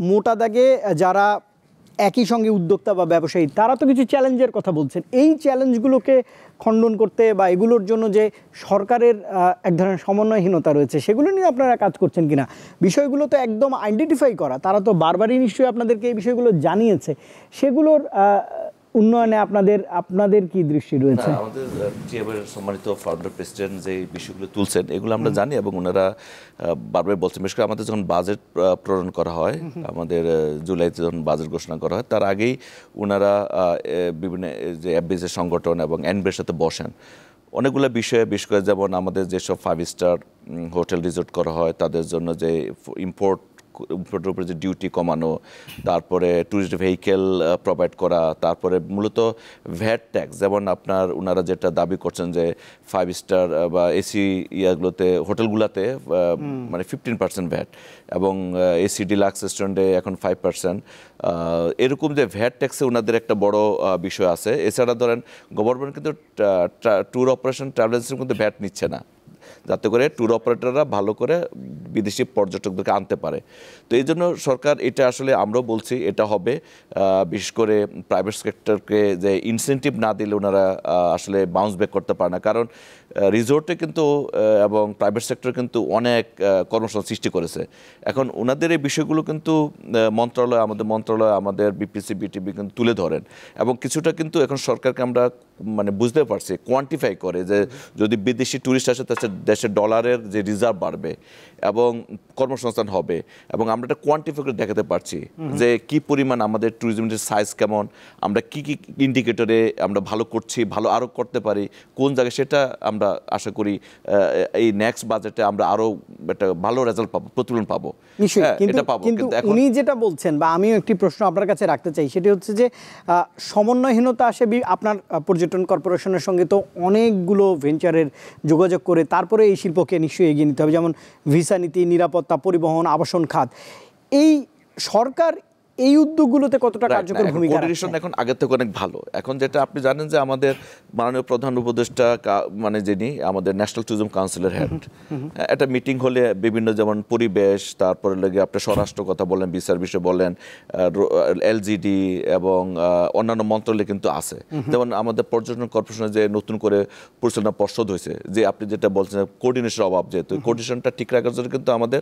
মোটা দাগে যারা একই সঙ্গে উদ্যোক্তা বা ব্যবসায়ী তারা তো কিছু চ্যালেঞ্জের কথা বলছেন। এই চ্যালেঞ্জগুলোকে খণ্ডন করতে বা এগুলোর জন্য যে সরকারের এক ধরনের সমন্বয়হীনতা রয়েছে, সেগুলো নিয়ে আপনারা কাজ করছেন কিনা? বিষয়গুলো তো একদম আইডেন্টিফাই করা, তারা তো বারবারই নিশ্চয়ই আপনাদেরকে এই বিষয়গুলো জানিয়েছে, সেগুলোর উন্নয়নে আপনাদের কি দৃষ্টি রয়েছে? আমাদের টিএবের সম্মানিত ফাউন্ডার প্রেসিডেন্ট যে বিষয়গুলো তুলছেন এগুলো আমরা জানি এবং ওনারা বারবার বলছেন। বিশেষ করে আমাদের যখন বাজেট প্রণয়ন করা হয়, আমাদের জুলাইতে যখন বাজেট ঘোষণা করা হয়, তার আগেই ওনারা বিভিন্ন যে অ্যাপবেজের সংগঠন এবং এনবিএর সাথে বসেন। অনেকগুলো বিষয়ে, বিশেষ করে যেমন আমাদের যেসব 5 স্টার হোটেল রিসোর্ট করা হয় তাদের জন্য যে ইম্পোর্টের উপরে যে ডিউটি কমানো, তারপরে ট্যুরিস্ট ভেহিকেল প্রোভাইড করা, তারপরে মূলত ভ্যাট ট্যাক্স, যেমন ওনারা যেটা দাবি করছেন যে 5 স্টার বা এসি ইয়াগুলোতে হোটেলগুলোতে মানে 15% ভ্যাট এবং এসি ডিলাক্স রেস্টুরেন্টে এখন 5%, এরকম যে ভ্যাট ট্যাক্সে ওনাদের একটা বড় বিষয় আছে। এছাড়া ধরেন গভর্নমেন্ট কিন্তু ট্যুর অপারেশন ট্রাভেল এজেন্সির মধ্যে ভ্যাট নিচ্ছে না, যাতে করে ট্যুর অপারেটররা ভালো করে বিদেশি পর্যটকদেরকে আনতে পারে। তো এই জন্য সরকার এটা আসলে আমরাও বলছি এটা হবে, বিশেষ করে প্রাইভেট সেক্টরকে যে ইনসেন্টিভ না দিলে ওনারা আসলে বাউন্স ব্যাক করতে পারে না। কারণ রিসোর্টে কিন্তু এবং প্রাইভেট সেক্টর কিন্তু অনেক কর্মসংস্থান সৃষ্টি করেছে। এখন ওনাদের এই বিষয়গুলো কিন্তু আমাদের মন্ত্রণালয়, আমাদের বিপিসি, বিটিবি কিন্তু তুলে ধরেন এবং কিছুটা কিন্তু এখন সরকারকে আমরা মানে বুঝতে পারছি, কোয়ান্টিফাই করে যে যদি বিদেশি ট্যুরিস্ট আসে তার দেশের ডলারের যে রিজার্ভ বাড়বে এবং কর্মসংস্থান হবে, এবং আমরা একটা কোয়ান্টিফাই করে দেখাতে পারছি যে কি পরিমাণ আমাদের ট্যুরিজমের সাইজ কেমন, আমরা কি কি ইন্ডিকেটরে আমরা ভালো করছি, ভালো আরও করতে পারি কোন জায়গায়, সেটা আমরা আশা করি এই নেক্সট বাজেটে আমরা আরও একটা ভালো রেজাল্ট পাবো, প্রতিফলন পাবো। কিন্তু উনি যেটা বলছেন বা আমিও একটি প্রশ্ন আপনার কাছে রাখতে চাই, সেটি হচ্ছে যে সমন্বয়হীনতা আসে আপনার পর্যটন কর্পোরেশনের সঙ্গে তো অনেকগুলো ভেঞ্চারের যোগাযোগ করে তারপরে এই শিল্পকে নিশ্চয়ই এগিয়ে নিতে হবে, যেমন ভিসা নীতি, নিরাপত্তা, পরিবহন, আবাসন খাত। এই সরকার এই উদ্যোগগুলোতে কতটা কার্যকর ভূমিকা রাখছে? এখন আগের থেকে অনেক ভালো। এখন যেটা আপনি জানেন যে আমাদের মাননীয় প্রধান উপদেষ্টা মানে যিনি আমাদের ন্যাশনাল ট্যুরিজম কাউন্সিলের হেড, একটা মিটিং হলে বিভিন্ন যেমন পরিবেশ, তারপরে লেগে আপনার স্বরাষ্ট্র কথা বলেন, বিচার বিষয় বলেন, এলজিডি এবং অন্যান্য মন্ত্রণালয় কিন্তু আছে। যেমন আমাদের পর্যটন কর্পোরেশনে যে নতুন করে পরিচালনা পর্ষদ হয়েছে, যে আপনি যেটা বলছেন কোঅর্ডিনেশনের অভাব, যেহেতু কোঅর্ডিনেশনটা ঠিক রাখার জন্য কিন্তু আমাদের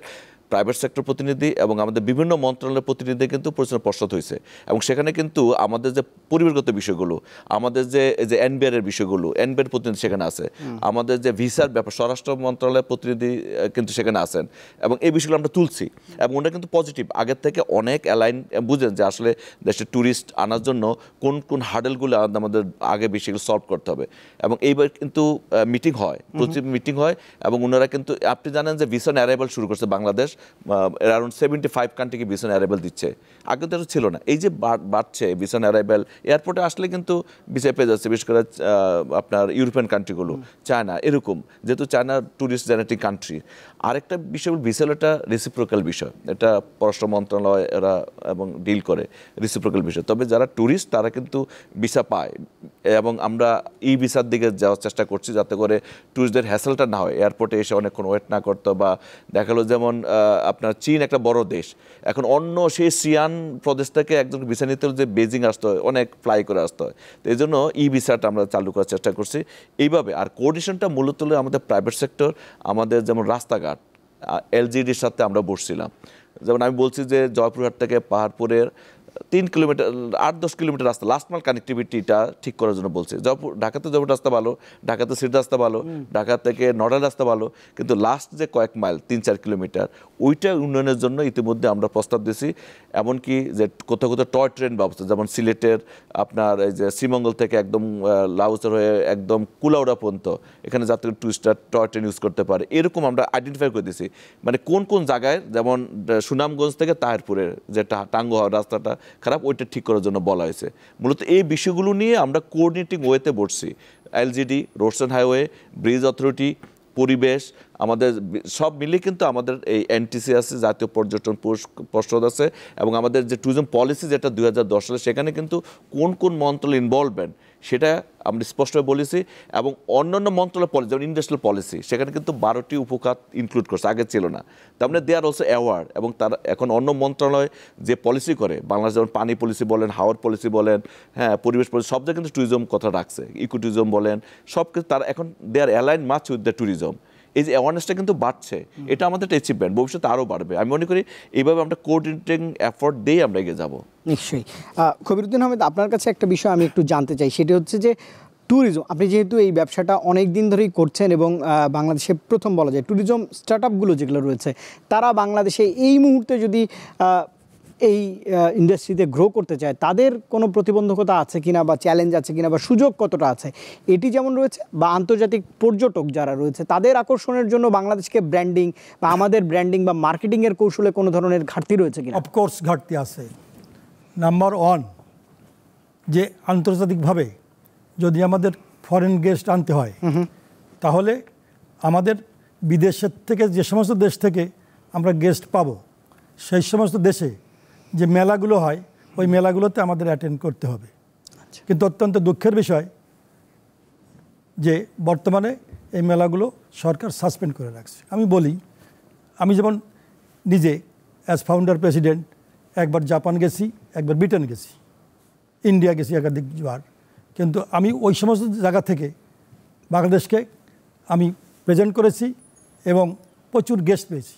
প্রাইভেট সেক্টর প্রতিনিধি এবং আমাদের বিভিন্ন মন্ত্রণালয়ের প্রতিনিধি কিন্তু পরিচালনা পর্ষদ হয়েছে, এবং সেখানে কিন্তু আমাদের যে পরিবেশগত বিষয়গুলো, আমাদের যে এনবিআর এর বিষয়গুলো, এনবিআর প্রতিনিধি সেখানে আছে, আমাদের যে ভিসার ব্যাপার স্বরাষ্ট্র মন্ত্রণালয়ের প্রতিনিধি কিন্তু সেখানে আছেন, এবং এই বিষয়গুলো আমরা তুলছি, এবং ওটা কিন্তু পজিটিভ। আগের থেকে অনেক অ্যালাইন, বুঝেন যে আসলে দেশে ট্যুরিস্ট আনার জন্য কোন কোন হার্ডেলগুলো আমাদের আগে বেশিগুলো সলভ করতে হবে, এবং এইবার কিন্তু মিটিং হয়, প্রতি মিটিং হয়, এবং ওনারা কিন্তু আপনি জানেন যে ভিসা অ্যারাইভাল শুরু করছে বাংলাদেশ, অ্যারাউন্ড 75 কান্ট্রিকে ভিসা অ্যারাইভাল দিচ্ছে, আগে তো ছিল না। এই যে বাড়ছে ভিসা অ্যারাইভাল, এয়ারপোর্টে আসলে কিন্তু ভিসা পেয়ে যাচ্ছে, বিশেষ করে আপনার ইউরোপিয়ান কান্ট্রিগুলো, চায়না, এরকম, যেহেতু চায়না ট্যুরিস্ট জেনেটিক কান্ট্রি। আরেকটা বিষয় ভিসা হলো একটা রেসিপ্রোকাল বিষয়, এটা পররাষ্ট্র মন্ত্রণালয় এরা এবং ডিল করে রেসিপ্রোকাল বিষয়। তবে যারা ট্যুরিস্ট তারা কিন্তু ভিসা পায়, এবং আমরা ই ভিসার দিকে যাওয়ার চেষ্টা করছি যাতে করে ট্যুরিস্টদের হ্যাসেলটা না হয়, এয়ারপোর্টে এসে অনেকক্ষণ ওয়েট না করতে, বা দেখালো যেমন আপনার চীন একটা বড় দেশ, এখন অন্য সেই সিয়ান প্রদেশ থেকে একজন ভিসা নিতে হলে যে বেজিং আসতে হয়, অনেক ফ্লাই করে আসতে হয়, তো এই জন্য ই ভিসাটা আমরা চালু করার চেষ্টা করছি এইভাবে। আর কোঅর্ডিনেশনটা মূলত হলো আমাদের প্রাইভেট সেক্টর, আমাদের যেমন রাস্তাঘাট, এলজিডির সাথে আমরা বসছিলাম, যেমন আমি বলছি যে জয়পুরহাট থেকে পাহাড়পুরের 3 কিলোমিটার 8-10 কিলোমিটার রাস্তা, লাস্ট মাইল কানেক্টিভিটিটা ঠিক করার জন্য বলছে। ঢাকাতে জয়পুর রাস্তা ভালো, ঢাকাতে সিট রাস্তা ভালো, ঢাকা থেকে নড়াইল রাস্তা ভালো, কিন্তু লাস্ট যে কয়েক মাইল 3-4 কিলোমিটার ওইটা উন্নয়নের জন্য ইতিমধ্যে আমরা প্রস্তাব দিয়েছি। এমনকি যে কোথাও কোথাও টয় ট্রেন ব্যবস্থা, যেমন সিলেটের আপনার এই যে শ্রীমঙ্গল থেকে একদম লাউসের হয়ে একদম কুলাউড়া পর্যন্ত এখানে যাতে টুরিস্টরা টয় ট্রেন ইউজ করতে পারে, এরকম আমরা আইডেন্টিফাই করে দিয়েছি। মানে কোন কোন জায়গায়, যেমন সুনামগঞ্জ থেকে তাহিরপুরের যে টাঙ্গু হওয়ার রাস্তাটা খারাপ, ওইটা ঠিক করার জন্য বলা হয়েছে। মূলত এই বিষয়গুলো নিয়ে আমরা কোঅর্ডিনেটিং ওয়েতে বসছি, LGD, roads and highway, bridge authority, পরিবেশ, আমাদের সব মিলে কিন্তু আমাদের এই এনটিসি আছে, জাতীয় পর্যটন পর্ষদ আছে, এবং আমাদের যে ট্যুরিজম পলিসি যেটা 2010 সালে, সেখানে কিন্তু কোন কোন মন্ত্রণালয় ইনভলভমেন্ট সেটা আমরা স্পষ্টভাবে বলেছি, এবং অন্যান্য মন্ত্রণালয় পলিসি যেমন ইন্ডাস্ট্রিয়াল পলিসি সেখানে কিন্তু 12টি উপখাত ইনক্লুড করছে, আগে ছিল না। তার মানে দে আর অলসো অ্যাওয়ার্ড, এবং তারা এখন অন্য মন্ত্রণালয় যে পলিসি করে, বাংলাদেশ যেমন পানি পলিসি বলেন, হাওয়ার পলিসি বলেন, হ্যাঁ পরিবেশ পলিসি, সব জায়গায় কিন্তু ট্যুরিজম কথা রাখছে, ইকো ট্যুরিজম বলেন, সব কিছু তারা এখন they are align much with the tourism. এই যে অ্যাওয়ারনেসটা কিন্তু বাড়ছে, এটা আমাদের একটা অ্যাচিভমেন্ট, ভবিষ্যতে আরও বাড়বে। আমি মনে করি এইভাবে আমরা কোঅর্ডিনেটিং এফোর্ট দিয়ে আমরা এগিয়ে যাব। নিশ্চয়ই। খবিরুদ্দিন আহমেদ, আপনার কাছে একটা বিষয় আমি একটু জানতে চাই, সেটি হচ্ছে যে ট্যুরিজম, আপনি যেহেতু এই ব্যবসাটা অনেক দিন ধরেই করছেন, এবং বাংলাদেশে প্রথম বলা যায় ট্যুরিজম স্টার্টআপগুলো যেগুলো রয়েছে তারা বাংলাদেশে এই মুহূর্তে যদি এই ইন্ডাস্ট্রিতে গ্রো করতে চায়, তাদের কোনো প্রতিবন্ধকতা আছে কিনা, বা চ্যালেঞ্জ আছে কিনা, বা সুযোগ কতটা আছে, এটি যেমন রয়েছে, বা আন্তর্জাতিক পর্যটক যারা রয়েছে তাদের আকর্ষণের জন্য বাংলাদেশকে ব্র্যান্ডিং বা আমাদের ব্র্যান্ডিং বা মার্কেটিংয়ের কৌশলে কোনো ধরনের ঘাটতি রয়েছে কিনা? অফকোর্স ঘাটতি আছে। নাম্বার 1, যে আন্তর্জাতিকভাবে যদি আমাদের ফরেন গেস্ট আনতে হয়, তাহলে আমাদের বিদেশের থেকে যে সমস্ত দেশ থেকে আমরা গেস্ট পাবো, সেই সমস্ত দেশে যে মেলাগুলো হয় ওই মেলাগুলোতে আমাদের অ্যাটেন্ড করতে হবে। কিন্তু অত্যন্ত দুঃখের বিষয় যে বর্তমানে এই মেলাগুলো সরকার সাসপেন্ড করে রাখছে। আমি বলি, আমি যেমন নিজে অ্যাজ ফাউন্ডার প্রেসিডেন্ট একবার জাপান গেছি, একবার ব্রিটেন গেছি, ইন্ডিয়া গেছি একাধিকবার, কিন্তু আমি ওই সমস্ত জায়গা থেকে বাংলাদেশকে আমি প্রেজেন্ট করেছি এবং প্রচুর গেস্ট পেয়েছি।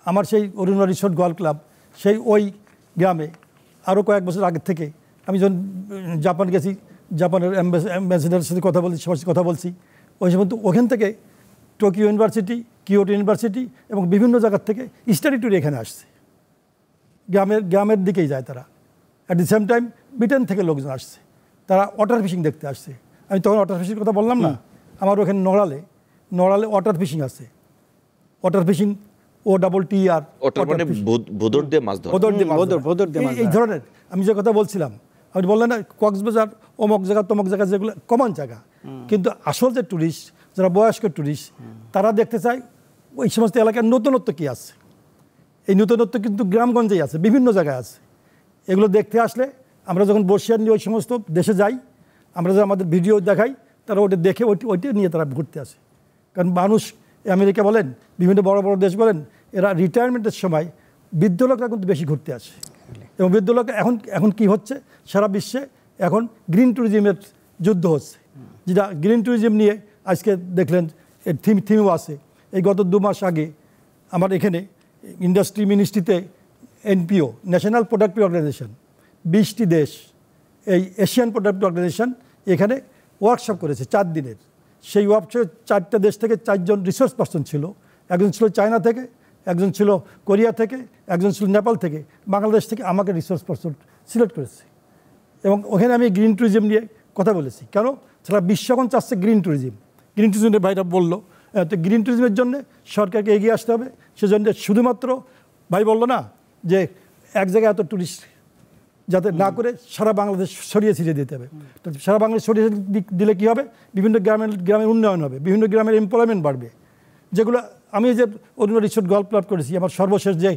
আমার সেই অরুণা রিসোর্ট গোয়াল ক্লাব, সেই ওই গ্রামে আরও কয়েক বছর আগের থেকে আমি যখন জাপান গেছি, জাপানের অ্যাম্বাসেডারের সাথে কথা বলছি, সবার সাথে কথা বলছি, ওই সময় ওখান থেকে টোকিও ইউনিভার্সিটি, কিয়োটো ইউনিভার্সিটি এবং বিভিন্ন জায়গার থেকে স্টাডি ট্যুরে এখানে আসছে। গ্রামের দিকেই যায় তারা। At the same time Britain থেকে লোকজন আসছে, তারা ওয়াটার ফিশিং দেখতে আসছে। আমি তখন ওয়াটার ফিশিং কথা বললাম না, আমার ওখানে নড়ালে ওয়াটার ফিশিং আছে। ওয়াটার ফিশিং OTTR, ওটার মানে ভোদর দিয়ে মাছ ধরা। এই ধরনের আমি যে কথা বলছিলাম, আমি বললাম না কক্সবাজার অমুক জায়গা তমুক জায়গা, যেগুলো কমন জায়গা, কিন্তু আসল যে ট্যুরিস্ট, যারা বয়স্ক ট্যুরিস্ট, তারা দেখতে চায় ওই সমস্ত এলাকার নতুনত্ব কী আছে। এই নতুনত্ব কিন্তু গ্রামগঞ্জেই আছে, বিভিন্ন জায়গায় আছে। এগুলো দেখতে আসলে আমরা যখন বর্ষিয়ার নিয়ে ওই সমস্ত দেশে যাই, আমরা যে আমাদের ভিডিও দেখাই, তারা ওটা দেখে ওইটা নিয়ে তারা ঘুরতে আসে। কারণ মানুষ আমেরিকা বলেন, বিভিন্ন বড় বড় দেশ বলেন, এরা রিটায়ারমেন্টের সময় বৃদ্ধ লোকরা কিন্তু বেশি ঘুরতে আসে। এবং বৃদ্ধ লোক এখন কি হচ্ছে, সারা বিশ্বে এখন গ্রিন ট্যুরিজমের যুদ্ধ হচ্ছে, যেটা গ্রিন ট্যুরিজম নিয়ে আজকে দেখলেন এর থিমও আছে। এই গত 2 মাস আগে আমার এখানে ইন্ডাস্ট্রি মিনিস্ট্রিতে NPO, ন্যাশনাল প্রোডাক্টিভ অর্গানাইজেশন, 20টি দেশ, এই এশিয়ান প্রোডাক্টিভ অর্গানাইজেশন এখানে ওয়ার্কশপ করেছে 4 দিনের। সেই ওয়ার্কশপে 4টা দেশ থেকে 4 জন রিসোর্স পার্সন ছিল। একজন ছিল চায়না থেকে, একজন ছিল কোরিয়া থেকে, একজন ছিল নেপাল থেকে, বাংলাদেশ থেকে আমাকে রিসোর্স পার্সন সিলেক্ট করেছে। এবং ওখানে আমি গ্রিন ট্যুরিজম নিয়ে কথা বলেছি। কেন সারা বিশ্ব এখন চাচ্ছে গ্রিন ট্যুরিজম। গ্রিন ট্যুরিজমের ভাইরা বললো, তো গ্রিন ট্যুরিজমের জন্য সরকারকে এগিয়ে আসতে হবে। সেজন্য শুধুমাত্র ভাই বললো না যে এক জায়গায় এত ট্যুরিস্ট যাতে না করে সারা বাংলাদেশ ছড়িয়ে ছিটিয়ে দিতে হবে। তো সারা বাংলাদেশ ছড়িয়ে দিলে কী হবে, বিভিন্ন গ্রামের উন্নয়ন হবে, বিভিন্ন গ্রামের এমপ্লয়মেন্ট বাড়বে। যেগুলো আমি যে অন্য রিসোর্ট গল্ফ ক্লাব করেছি, আমার সর্বশেষ যে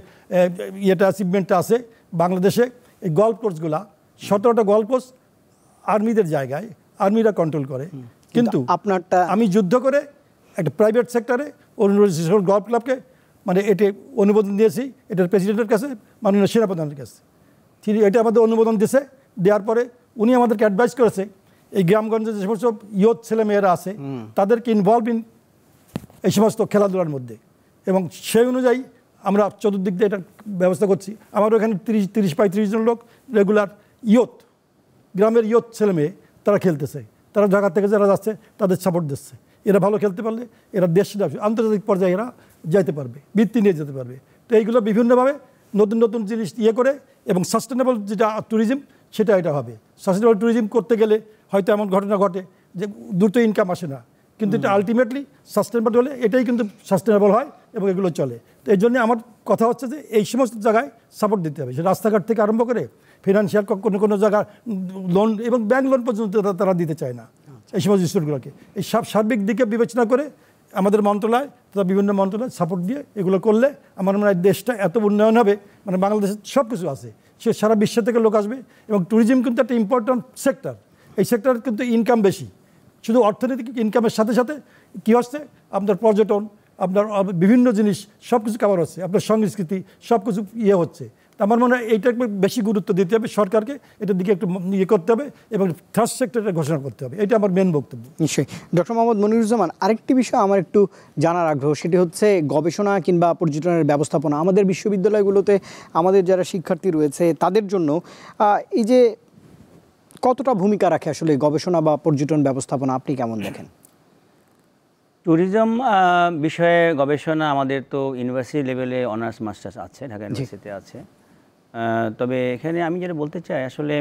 অ্যাচিভমেন্টটা আছে বাংলাদেশে, এই গল্ফ কোর্সগুলা 17টা গল্ফ কোর্স আর্মিদের জায়গায়, আর্মিরা কন্ট্রোল করে। কিন্তু আপনারটা আমি যুদ্ধ করে একটা প্রাইভেট সেক্টরে অন্য রিসোর্ট গল্ফ ক্লাবকে মানে এটি অনুমোদন দিয়েছি, এটার প্রেসিডেন্টের কাছে, মাননীয় সেনাপ্রধানের কাছে। এটা আমাদের অনুমোদন দিয়েছে। দেওয়ার পরে উনি আমাদেরকে অ্যাডভাইস করেছে এই গ্রামগঞ্জে যে সমস্ত ইয়ুথ ছেলেমেয়েরা আছে তাদেরকে ইনভলভ ইন এই সমস্ত খেলাধুলার মধ্যে। এবং সেই অনুযায়ী আমরা চতুর্দিক দিয়ে এটার ব্যবস্থা করছি। আমারও এখানে 30-35 জন লোক রেগুলার ইয়ুথ, গ্রামের ইয়ুথ ছেলেমেয়ে তারা খেলতেছে। তারা ঢাকা থেকে যারা যাচ্ছে তাদের সাপোর্ট দিচ্ছে। এরা ভালো খেলতে পারলে এরা দেশটা আন্তর্জাতিক পর্যায়ে এরা যাইতে পারবে, বৃত্তি নিয়ে যেতে পারবে। তো এইগুলো বিভিন্নভাবে নতুন নতুন জিনিস করে এবং সাস্টেনেবল যেটা ট্যুরিজম সেটা এটা হবে। সাস্টেনেবল ট্যুরিজম করতে গেলে হয়তো এমন ঘটনা ঘটে যে দ্রুত ইনকাম আসে না, কিন্তু এটা আলটিমেটলি সাস্টেনেবল হলে এটাই কিন্তু সাস্টেনেবল হয় এবং এগুলো চলে। তো এই জন্য আমার কথা হচ্ছে যে এই সমস্ত জায়গায় সাপোর্ট দিতে হবে। সে রাস্তাঘাট থেকে আরম্ভ করে ফিনান্সিয়াল কোনো জায়গা লোন এবং ব্যাংক লোন পর্যন্ত তারা দিতে চায় না এই সমস্ত রিসোর্টগুলোকে। এই সার্বিক দিকে বিবেচনা করে আমাদের মন্ত্রণালয় তথা বিভিন্ন মন্ত্রণালয় সাপোর্ট দিয়ে এগুলো করলে আমার মনে হয় দেশটা এত উন্নয়ন হবে, মানে বাংলাদেশে সব কিছু আছে, সে সারা বিশ্ব থেকে লোক আসবে। এবং ট্যুরিজম কিন্তু একটা ইম্পর্ট্যান্ট সেক্টর। এই সেক্টর কিন্তু ইনকাম বেশি। শুধু অর্থনৈতিক ইনকামের সাথে সাথে কী হচ্ছে, আপনার পর্যটন, আপনার বিভিন্ন জিনিস সব কিছু কাভার হচ্ছে, আপনার সংস্কৃতি সব কিছু হচ্ছে। আমার মনে হয় এইটা বেশি গুরুত্ব দিতে হবে সরকারকে, এটার দিকে একটু করতে হবে এবং থার্ড সেক্টরটা ঘোষণা করতে হবে। এটা আমার মেন বক্তব্য। নিশ্চয়ই। ডক্টর মোহাম্মদ মনিরুজ্জামান, আরেকটি বিষয় আমার একটু জানার আগ্রহ, সেটি হচ্ছে গবেষণা কিংবা পর্যটনের ব্যবস্থাপনা। আমাদের বিশ্ববিদ্যালয়গুলোতে আমাদের যারা শিক্ষার্থী রয়েছে তাদের জন্য এই যে কতটা ভূমিকা রাখে আসলে গবেষণা বা পর্যটন ব্যবস্থাপনা, আপনি কেমন দেখেন? ট্যুরিজম বিষয়ে গবেষণা আমাদের তো ইউনিভার্সিটি লেভেলে অনার্স মাস্টার্স আছে, ঢাকা ইউনিভার্সিটিতে আছে। তবে এখানে আমি যেটা বলতে চাই, আসলে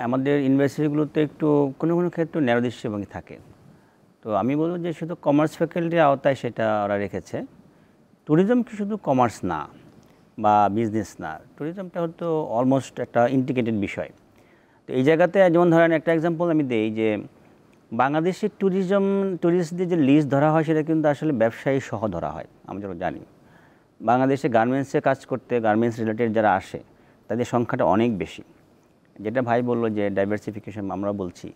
আমাদের ইউনিভার্সিটিগুলোতে একটু কোনো কোনো ক্ষেত্রে ন্যারো দৃষ্টিভঙ্গি থাকে। তো আমি বলবো যে শুধু কমার্স ফ্যাকাল্টির আওতায় সেটা ওরা রেখেছে। ট্যুরিজম কি শুধু কমার্স না বা বিজনেস না, ট্যুরিজমটা হয়তো অলমোস্ট একটা ইন্টিগ্রেটেড বিষয়। তো এই জায়গাতে যেমন ধরেন একটা এক্সাম্পল আমি দিই যে বাংলাদেশের ট্যুরিস্টদের যে লিস্ট ধরা হয় সেটা কিন্তু আসলে ব্যবসায়ী সহ ধরা হয়। আমরা যেটা জানি বাংলাদেশে গার্মেন্টসে কাজ করতে, গার্মেন্টস রিলেটেড যারা আসে তাদের সংখ্যাটা অনেক বেশি। যেটা ভাই বললো যে ডাইভার্সিফিকেশন, আমরা বলছি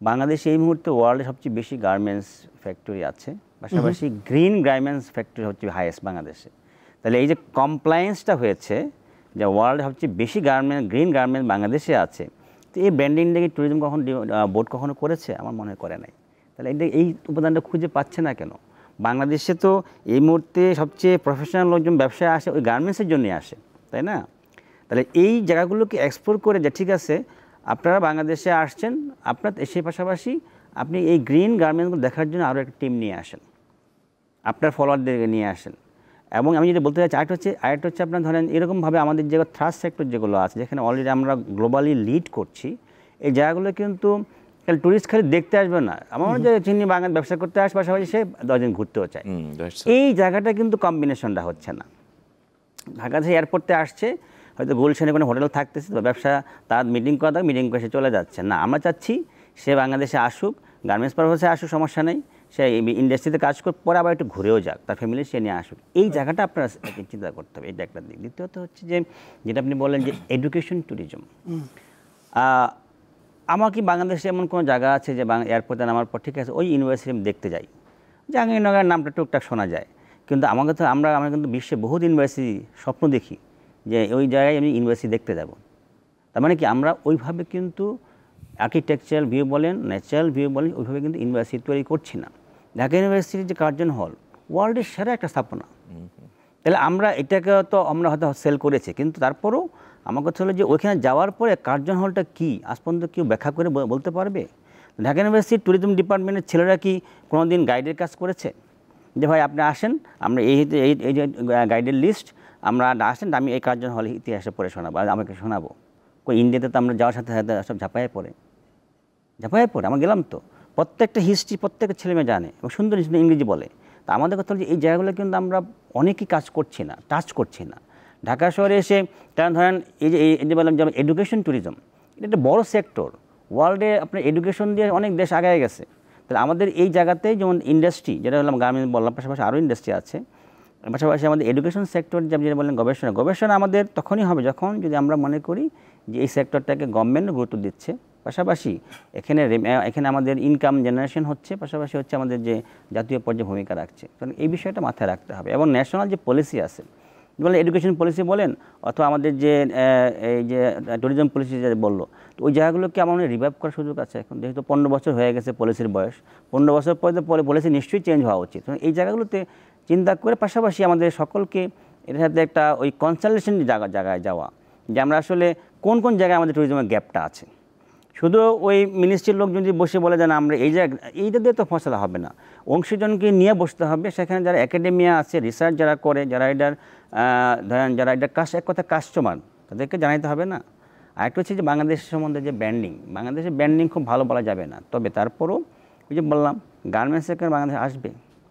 বাংলাদেশে এই মুহূর্তে ওয়ার্ল্ডে সবচেয়ে বেশি গার্মেন্টস ফ্যাক্টরি আছে, পাশাপাশি গ্রিন গার্মেন্টস ফ্যাক্টরি হচ্ছে হাইয়েস্ট বাংলাদেশে। তাহলে এই যে কমপ্লায়েন্সটা হয়েছে যে ওয়ার্ল্ডে সবচেয়ে বেশি গ্রিন গার্মেন্টস বাংলাদেশে আছে, তো এই ব্র্যান্ডিংটা কি ট্যুরিজম বোর্ড কখনো করেছে? আমার মনে হয় করে নাই। তাহলে এই উপাদানটা খুঁজে পাচ্ছে না কেন? বাংলাদেশে তো এই মুহূর্তে সবচেয়ে প্রফেশনাল লোকজন ব্যবসায় আসে ওই গার্মেন্টসের জন্যই আসে, তাই না? তাহলে এই জায়গাগুলোকে এক্সপ্লোর করে যে ঠিক আছে আপনারা বাংলাদেশে আসছেন, আপনার সেই পাশাপাশি আপনি এই গ্রিন গার্মেন্টসগুলো দেখার জন্য আরও একটা টিম নিয়ে আসেন। আপনার ফলোয়ারদেরকে নিয়ে আসেন। এবং আমি যদি বলতে চাচ্ছি আরেকটা হচ্ছে আপনার ধরেন এরকমভাবে আমাদের যে থ্রাস্ট সেক্টর যেগুলো আছে, যেখানে অলরেডি আমরা গ্লোবালি লিড করছি, এই জায়গাগুলো কিন্তু টুরিস্ট খালি দেখতে আসবে না, আমার মনে হয় যে চিনি বাগান ব্যবসা করতে আসে, পাশাপাশি সে 10 দিন ঘুরতেও চায়। এই জায়গাটা কিন্তু কম্বিনেশনটা হচ্ছে না। ঢাকা থেকে এয়ারপোর্টে আসছে, হয়তো গুলশানে কোনো হোটেল থাকতেছে বা ব্যবসা তার মিটিং করা মিটিং করে সে চলে যাচ্ছে না। আমরা চাচ্ছি সে বাংলাদেশে আসুক, গার্মেন্টস পারপাসে আসুক, সমস্যা নেই, সে ইন্ডাস্ট্রিতে কাজ করে পরে আবার একটু ঘুরেও যাক, তার ফ্যামিলি সে নিয়ে আসুক। এই জায়গাটা আপনার চিন্তা করতে হবে, এটা একটা দিক। দ্বিতীয়ত হচ্ছে যে যেটা আপনি বললেন যে এডুকেশন ট্যুরিজম, আমার কি বাংলাদেশে এমন কোনো জায়গা আছে যে এয়ারপোর্টে নামার পর ঠিক আছে ওই ইউনিভার্সিটি আমি দেখতে যাই, জাহাঙ্গীরনগরের নামটা টুকটাক শোনা যায়, কিন্তু আমরা কিন্তু বিশ্বে বহুত ইউনিভার্সিটি স্বপ্ন দেখি যে ওই জায়গায় আমি ইউনিভার্সিটি দেখতে যাব। তার মানে কি আমরা ওইভাবে কিন্তু আর্কিটেকচারাল ভিউ বলেন, ন্যাচারাল ভিউ বলেন, ওইভাবে কিন্তু ইউনিভার্সিটি তৈরি করছি না। ঢাকা ইউনিভার্সিটির যে কার্জন হল ওয়ার্ল্ডের সেরা একটা স্থাপনা, তাহলে আমরা এটাকে তো আমরা হয়তো সেল করেছি, কিন্তু তারপরেও আমার কথা হলো যে ওইখানে যাওয়ার পরে কার্জন হলটা কী আজ পর্যন্ত কেউ ব্যাখ্যা করে বলতে পারবে? ঢাকা ইউনিভার্সিটির ট্যুরিজম ডিপার্টমেন্টের ছেলেরা কি কোনো দিন গাইডের কাজ করেছে যে ভাই আপনি আসেন, আমরা এই যে গাইডের লিস্ট আমরা আসেন, আমি এই কার্জন হলে ইতিহাসে পড়ে শোনাবো, আমাকে শোনাবো? ওই ইন্ডিয়াতে তো আমরা যাওয়ার সাথে সাথে সব ঝাঁপায়ে পড়ে আমরা গেলাম, তো প্রত্যেকটা হিস্ট্রি প্রত্যেকটা ছেলেমেয়ে জানে এবং সুন্দর ইংরেজি বলে। তা আমাদের কথা হলো যে এই জায়গাগুলো কিন্তু আমরা অনেকেই কাজ করছি না, টাচ করছি না। ঢাকা শহরে এসে কারণ ধরেন এই যে বললাম যে এডুকেশন ট্যুরিজম, এটা একটা বড় সেক্টর, ওয়ার্ল্ডে আপনার এডুকেশন দিয়ে অনেক দেশ আগায় গেছে। তাহলে আমাদের এই জায়গাতে যেমন ইন্ডাস্ট্রি, যেটা বললাম গার্মেন্টস বললাম, পাশাপাশি আরও ইন্ডাস্ট্রি আছে, পাশাপাশি আমাদের এডুকেশন সেক্টর যেটা বললেন গবেষণা আমাদের তখনই হবে যখন যদি আমরা মনে করি যে এই সেক্টরটাকে গভর্নমেন্ট গুরুত্ব দিচ্ছে, পাশাপাশি এখানে আমাদের ইনকাম জেনারেশন হচ্ছে, পাশাপাশি হচ্ছে আমাদের যে জাতীয় পর্যায়ে ভূমিকা রাখছে। কারণ এই বিষয়টা মাথায় রাখতে হবে। এবং ন্যাশনাল যে পলিসি আছে, বলেন এডুকেশন পলিসি বলেন অথবা আমাদের যে এই যে ট্যুরিজম পলিসি যে বললো, তো ওই জায়গাগুলোকে আমার রিভাইভ করার সুযোগ আছে এখন, যেহেতু 15 বছর হয়ে গেছে পলিসির বয়স, 15 বছর পরে পলিসি নিশ্চয়ই চেঞ্জ হওয়া উচিত। এই জায়গাগুলোতে চিন্তা করে পাশাপাশি আমাদের সকলকে এর সাথে একটা ওই কনসালটেশন জায়গায় যাওয়া, যে আমরা আসলে কোন কোন জায়গায় আমাদের ট্যুরিজমের গ্যাপটা আছে। শুধু ওই মিনিস্ট্রির লোক যদি বসে বলে যে না আমরা এইটা দিয়ে তো ফসলা হবে না, অংশীজনকে নিয়ে বসতে হবে। সেখানে যারা একাডেমিয়া আছে, রিসার্চ যারা করে, যারা এটার ধরেন যারা এটা এক কথা কাস্টমার, তাদেরকে জানাইতে হবে না। আরেকটা হচ্ছে যে বাংলাদেশের সম্বন্ধে যে বাংলাদেশের ব্র্যান্ডিং খুব ভালো বলা যাবে না, তবে তারপরেও ওই যে বললাম গার্মেন্টস সেক্টর বাংলাদেশে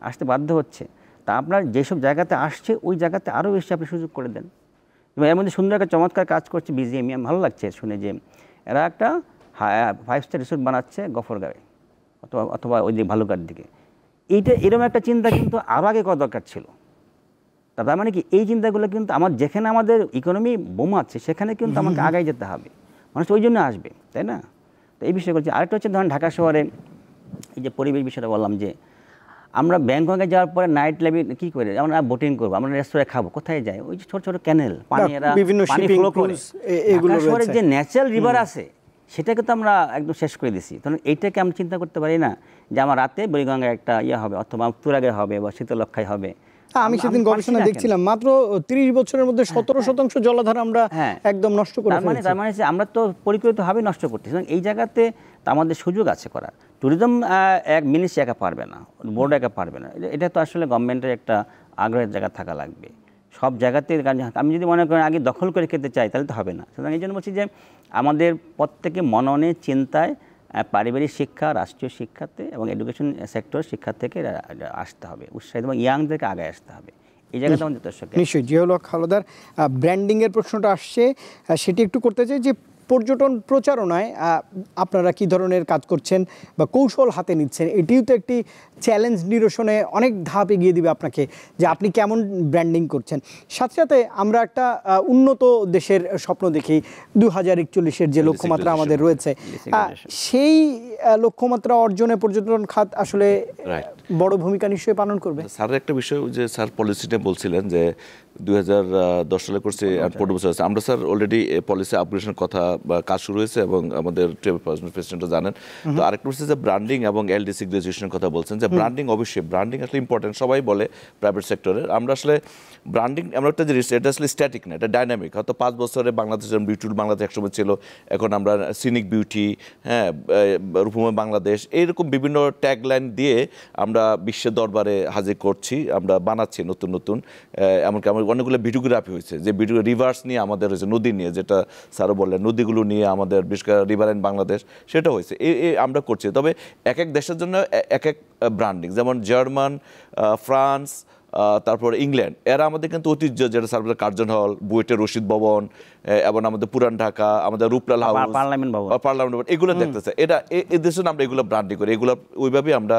আসতে বাধ্য হচ্ছে। তা আপনার যেসব জায়গাতে আসছে ওই জায়গাতে আরও বেশি আপনি সুযোগ করে দেন। এবং এর মধ্যে সুন্দর একটা চমৎকার কাজ করছে বিজিএমইএ, ভালো লাগছে শুনে যে এরা একটা 5 স্টার রিসোর্ট বানাচ্ছে গফরগাঁওয়ে অথবা ওই দিকে ভালুকার দিকে। এরকম একটা চিন্তা কিন্তু আরও আগে করা দরকার ছিল। তার মানে কি এই চিন্তাগুলো কিন্তু যেখানে আমাদের ইকোনমি বোমাচ্ছে সেখানে কিন্তু আমাকে আগায় যেতে হবে, মানুষ ওই জন্য আসবে, তাই না? তো এই বিষয়গুলো আরেকটা হচ্ছে ধরেন ঢাকা শহরে এই যে পরিবেশ বিষয়টা বললাম, যে আমরা ব্যাংককে যাওয়ার পরে নাইট লাইফে কী করে আমরা বোটিং করবো, আমরা রেস্তোরাঁ খাবো, কোথায় যাই? ওই যে ছোট ছোট ক্যানেল, পানি ফ্লো করে। ঢাকা শহরের যে ন্যাচারাল রিভার আছে সেটাকে তো আমরা একদম শেষ করে দিছি। তাহলে এইটাকে আমরা চিন্তা করতে পারি না যে আমার রাতে বুড়িগঙ্গায় একটা হবে অথবা তুরাগে হবে বা শীতলক্ষায় হবে। আমি সেদিন গবেষণা দেখছিলাম মাত্র 30 বছরের মধ্যে 17% জলাধার আমরা একদম নষ্ট করে ফেলেছি। তার মানে আমরা তো পরিকল্পিতভাবে নষ্ট করতেছি। এই জায়গাতে আমাদের সুযোগ আছে করার। ট্যুরিজম এক মিনিস্ট্রি একা পারবে না, বোর্ড একা পারবে না। এটা তো আসলে গভর্নমেন্টের একটা আগ্রহের জায়গা থাকা লাগবে সব জায়গাতে। আমি যদি মনে করেন আগে দখল করে খেতে চাই তাহলে তো হবে না। সুতরাং এই জন্য বলছি যে আমাদের প্রত্যেকে মননে চিন্তায় পারিবারিক শিক্ষা, রাষ্ট্রীয় শিক্ষাতে এবং এডুকেশন সেক্টর শিক্ষা থেকে আসতে হবে, উৎসাহিত এবং ইয়াংদেরকে আগে আসতে হবে। এই জায়গাতে আমাদের যথেষ্ট। নিশ্চয়ই জিয়াউল হক হাওলাদার, ব্র্যান্ডিংয়ের প্রশ্নটা আসছে, সেটি একটু করতে চাই যে পর্যটন প্রচারণায় আপনারা কি ধরনের কাজ করছেন বা কৌশল হাতে নিচ্ছেন? এটিও তো একটি চ্যালেঞ্জ নিরসনে অনেক ধাপ এগিয়ে দিবে আপনাকে, যে আপনি কেমন ব্র্যান্ডিং করছেন। সাথে সাথে আমরা একটা উন্নত দেশের স্বপ্ন দেখি, 2041-এর যে লক্ষ্যমাত্রা আমাদের রয়েছে, সেই লক্ষ্যমাত্রা অর্জনে পর্যটন খাত আসলে বড় ভূমিকা নিশ্চয়ই পালন করবে। স্যারের একটা বিষয় যে স্যার পলিসিটা বলছিলেন যে 2010 সালে করছে আর 15 বছর আছে, আমরা স্যার অলরেডি পলিসি আপগ্রেডেশনের কথা কাজ শুরু হয়েছে এবং আমাদের ট্রেভেল প্রেসিডেন্টও জানেন। তো আরেকটা হচ্ছে যে ব্র্যান্ডিং এবং এলডিসি গ্রাজুয়েশনের কথা বলছেন, যে ব্র্যান্ডিং অবশ্যই ব্র্যান্ডিং আসলে ইম্পর্টেন্ট, সবাই বলে প্রাইভেট সেক্টরের। আমরা আসলে ব্র্যান্ডিং এমন একটা জিনিস, এটা আসলে স্ট্যাটিক না, এটা ডাইনামিক। হয়তো 5 বছরে বাংলাদেশ যেমন বিউটিফুল বাংলাদেশ একসময় ছিল, এখন আমরা সিনিক বিউটি, হ্যাঁ, রূপময় বাংলাদেশ, এইরকম বিভিন্ন ট্যাগলাইন দিয়ে আমরা বিশ্বের দরবারে হাজির করছি, আমরা বানাচ্ছি নতুন নতুন। এমনকি আমার অনেকগুলো ভিডিওগ্রাফি হয়েছে, যে ভিডিও রিভার্স নিয়ে আমাদের হয়েছে, নদী নিয়ে, যেটা স্যারও বললেন, নদীগুলো নিয়ে আমাদের বিশেষ করে রিভার ইন বাংলাদেশ, সেটা হয়েছে। আমরা করছি। তবে এক এক দেশের জন্য এক এক ব্র্যান্ডিং, যেমন জার্মান, ফ্রান্স, তারপরে ইংল্যান্ড, এরা আমাদের কিন্তু ঐতিহ্য, যেটা সার্ভিস কার্জন হল, বুয়েটের রশিদ ভবন, এবং আমাদের পুরান ঢাকা, আমাদের রূপলাল হাউস, পার্লামেন্ট ভবন, এগুলো দেখতেছে। এটা এদের জন্য আমরা এগুলো ব্র্যান্ডিং করি, এগুলো ওইভাবেই আমরা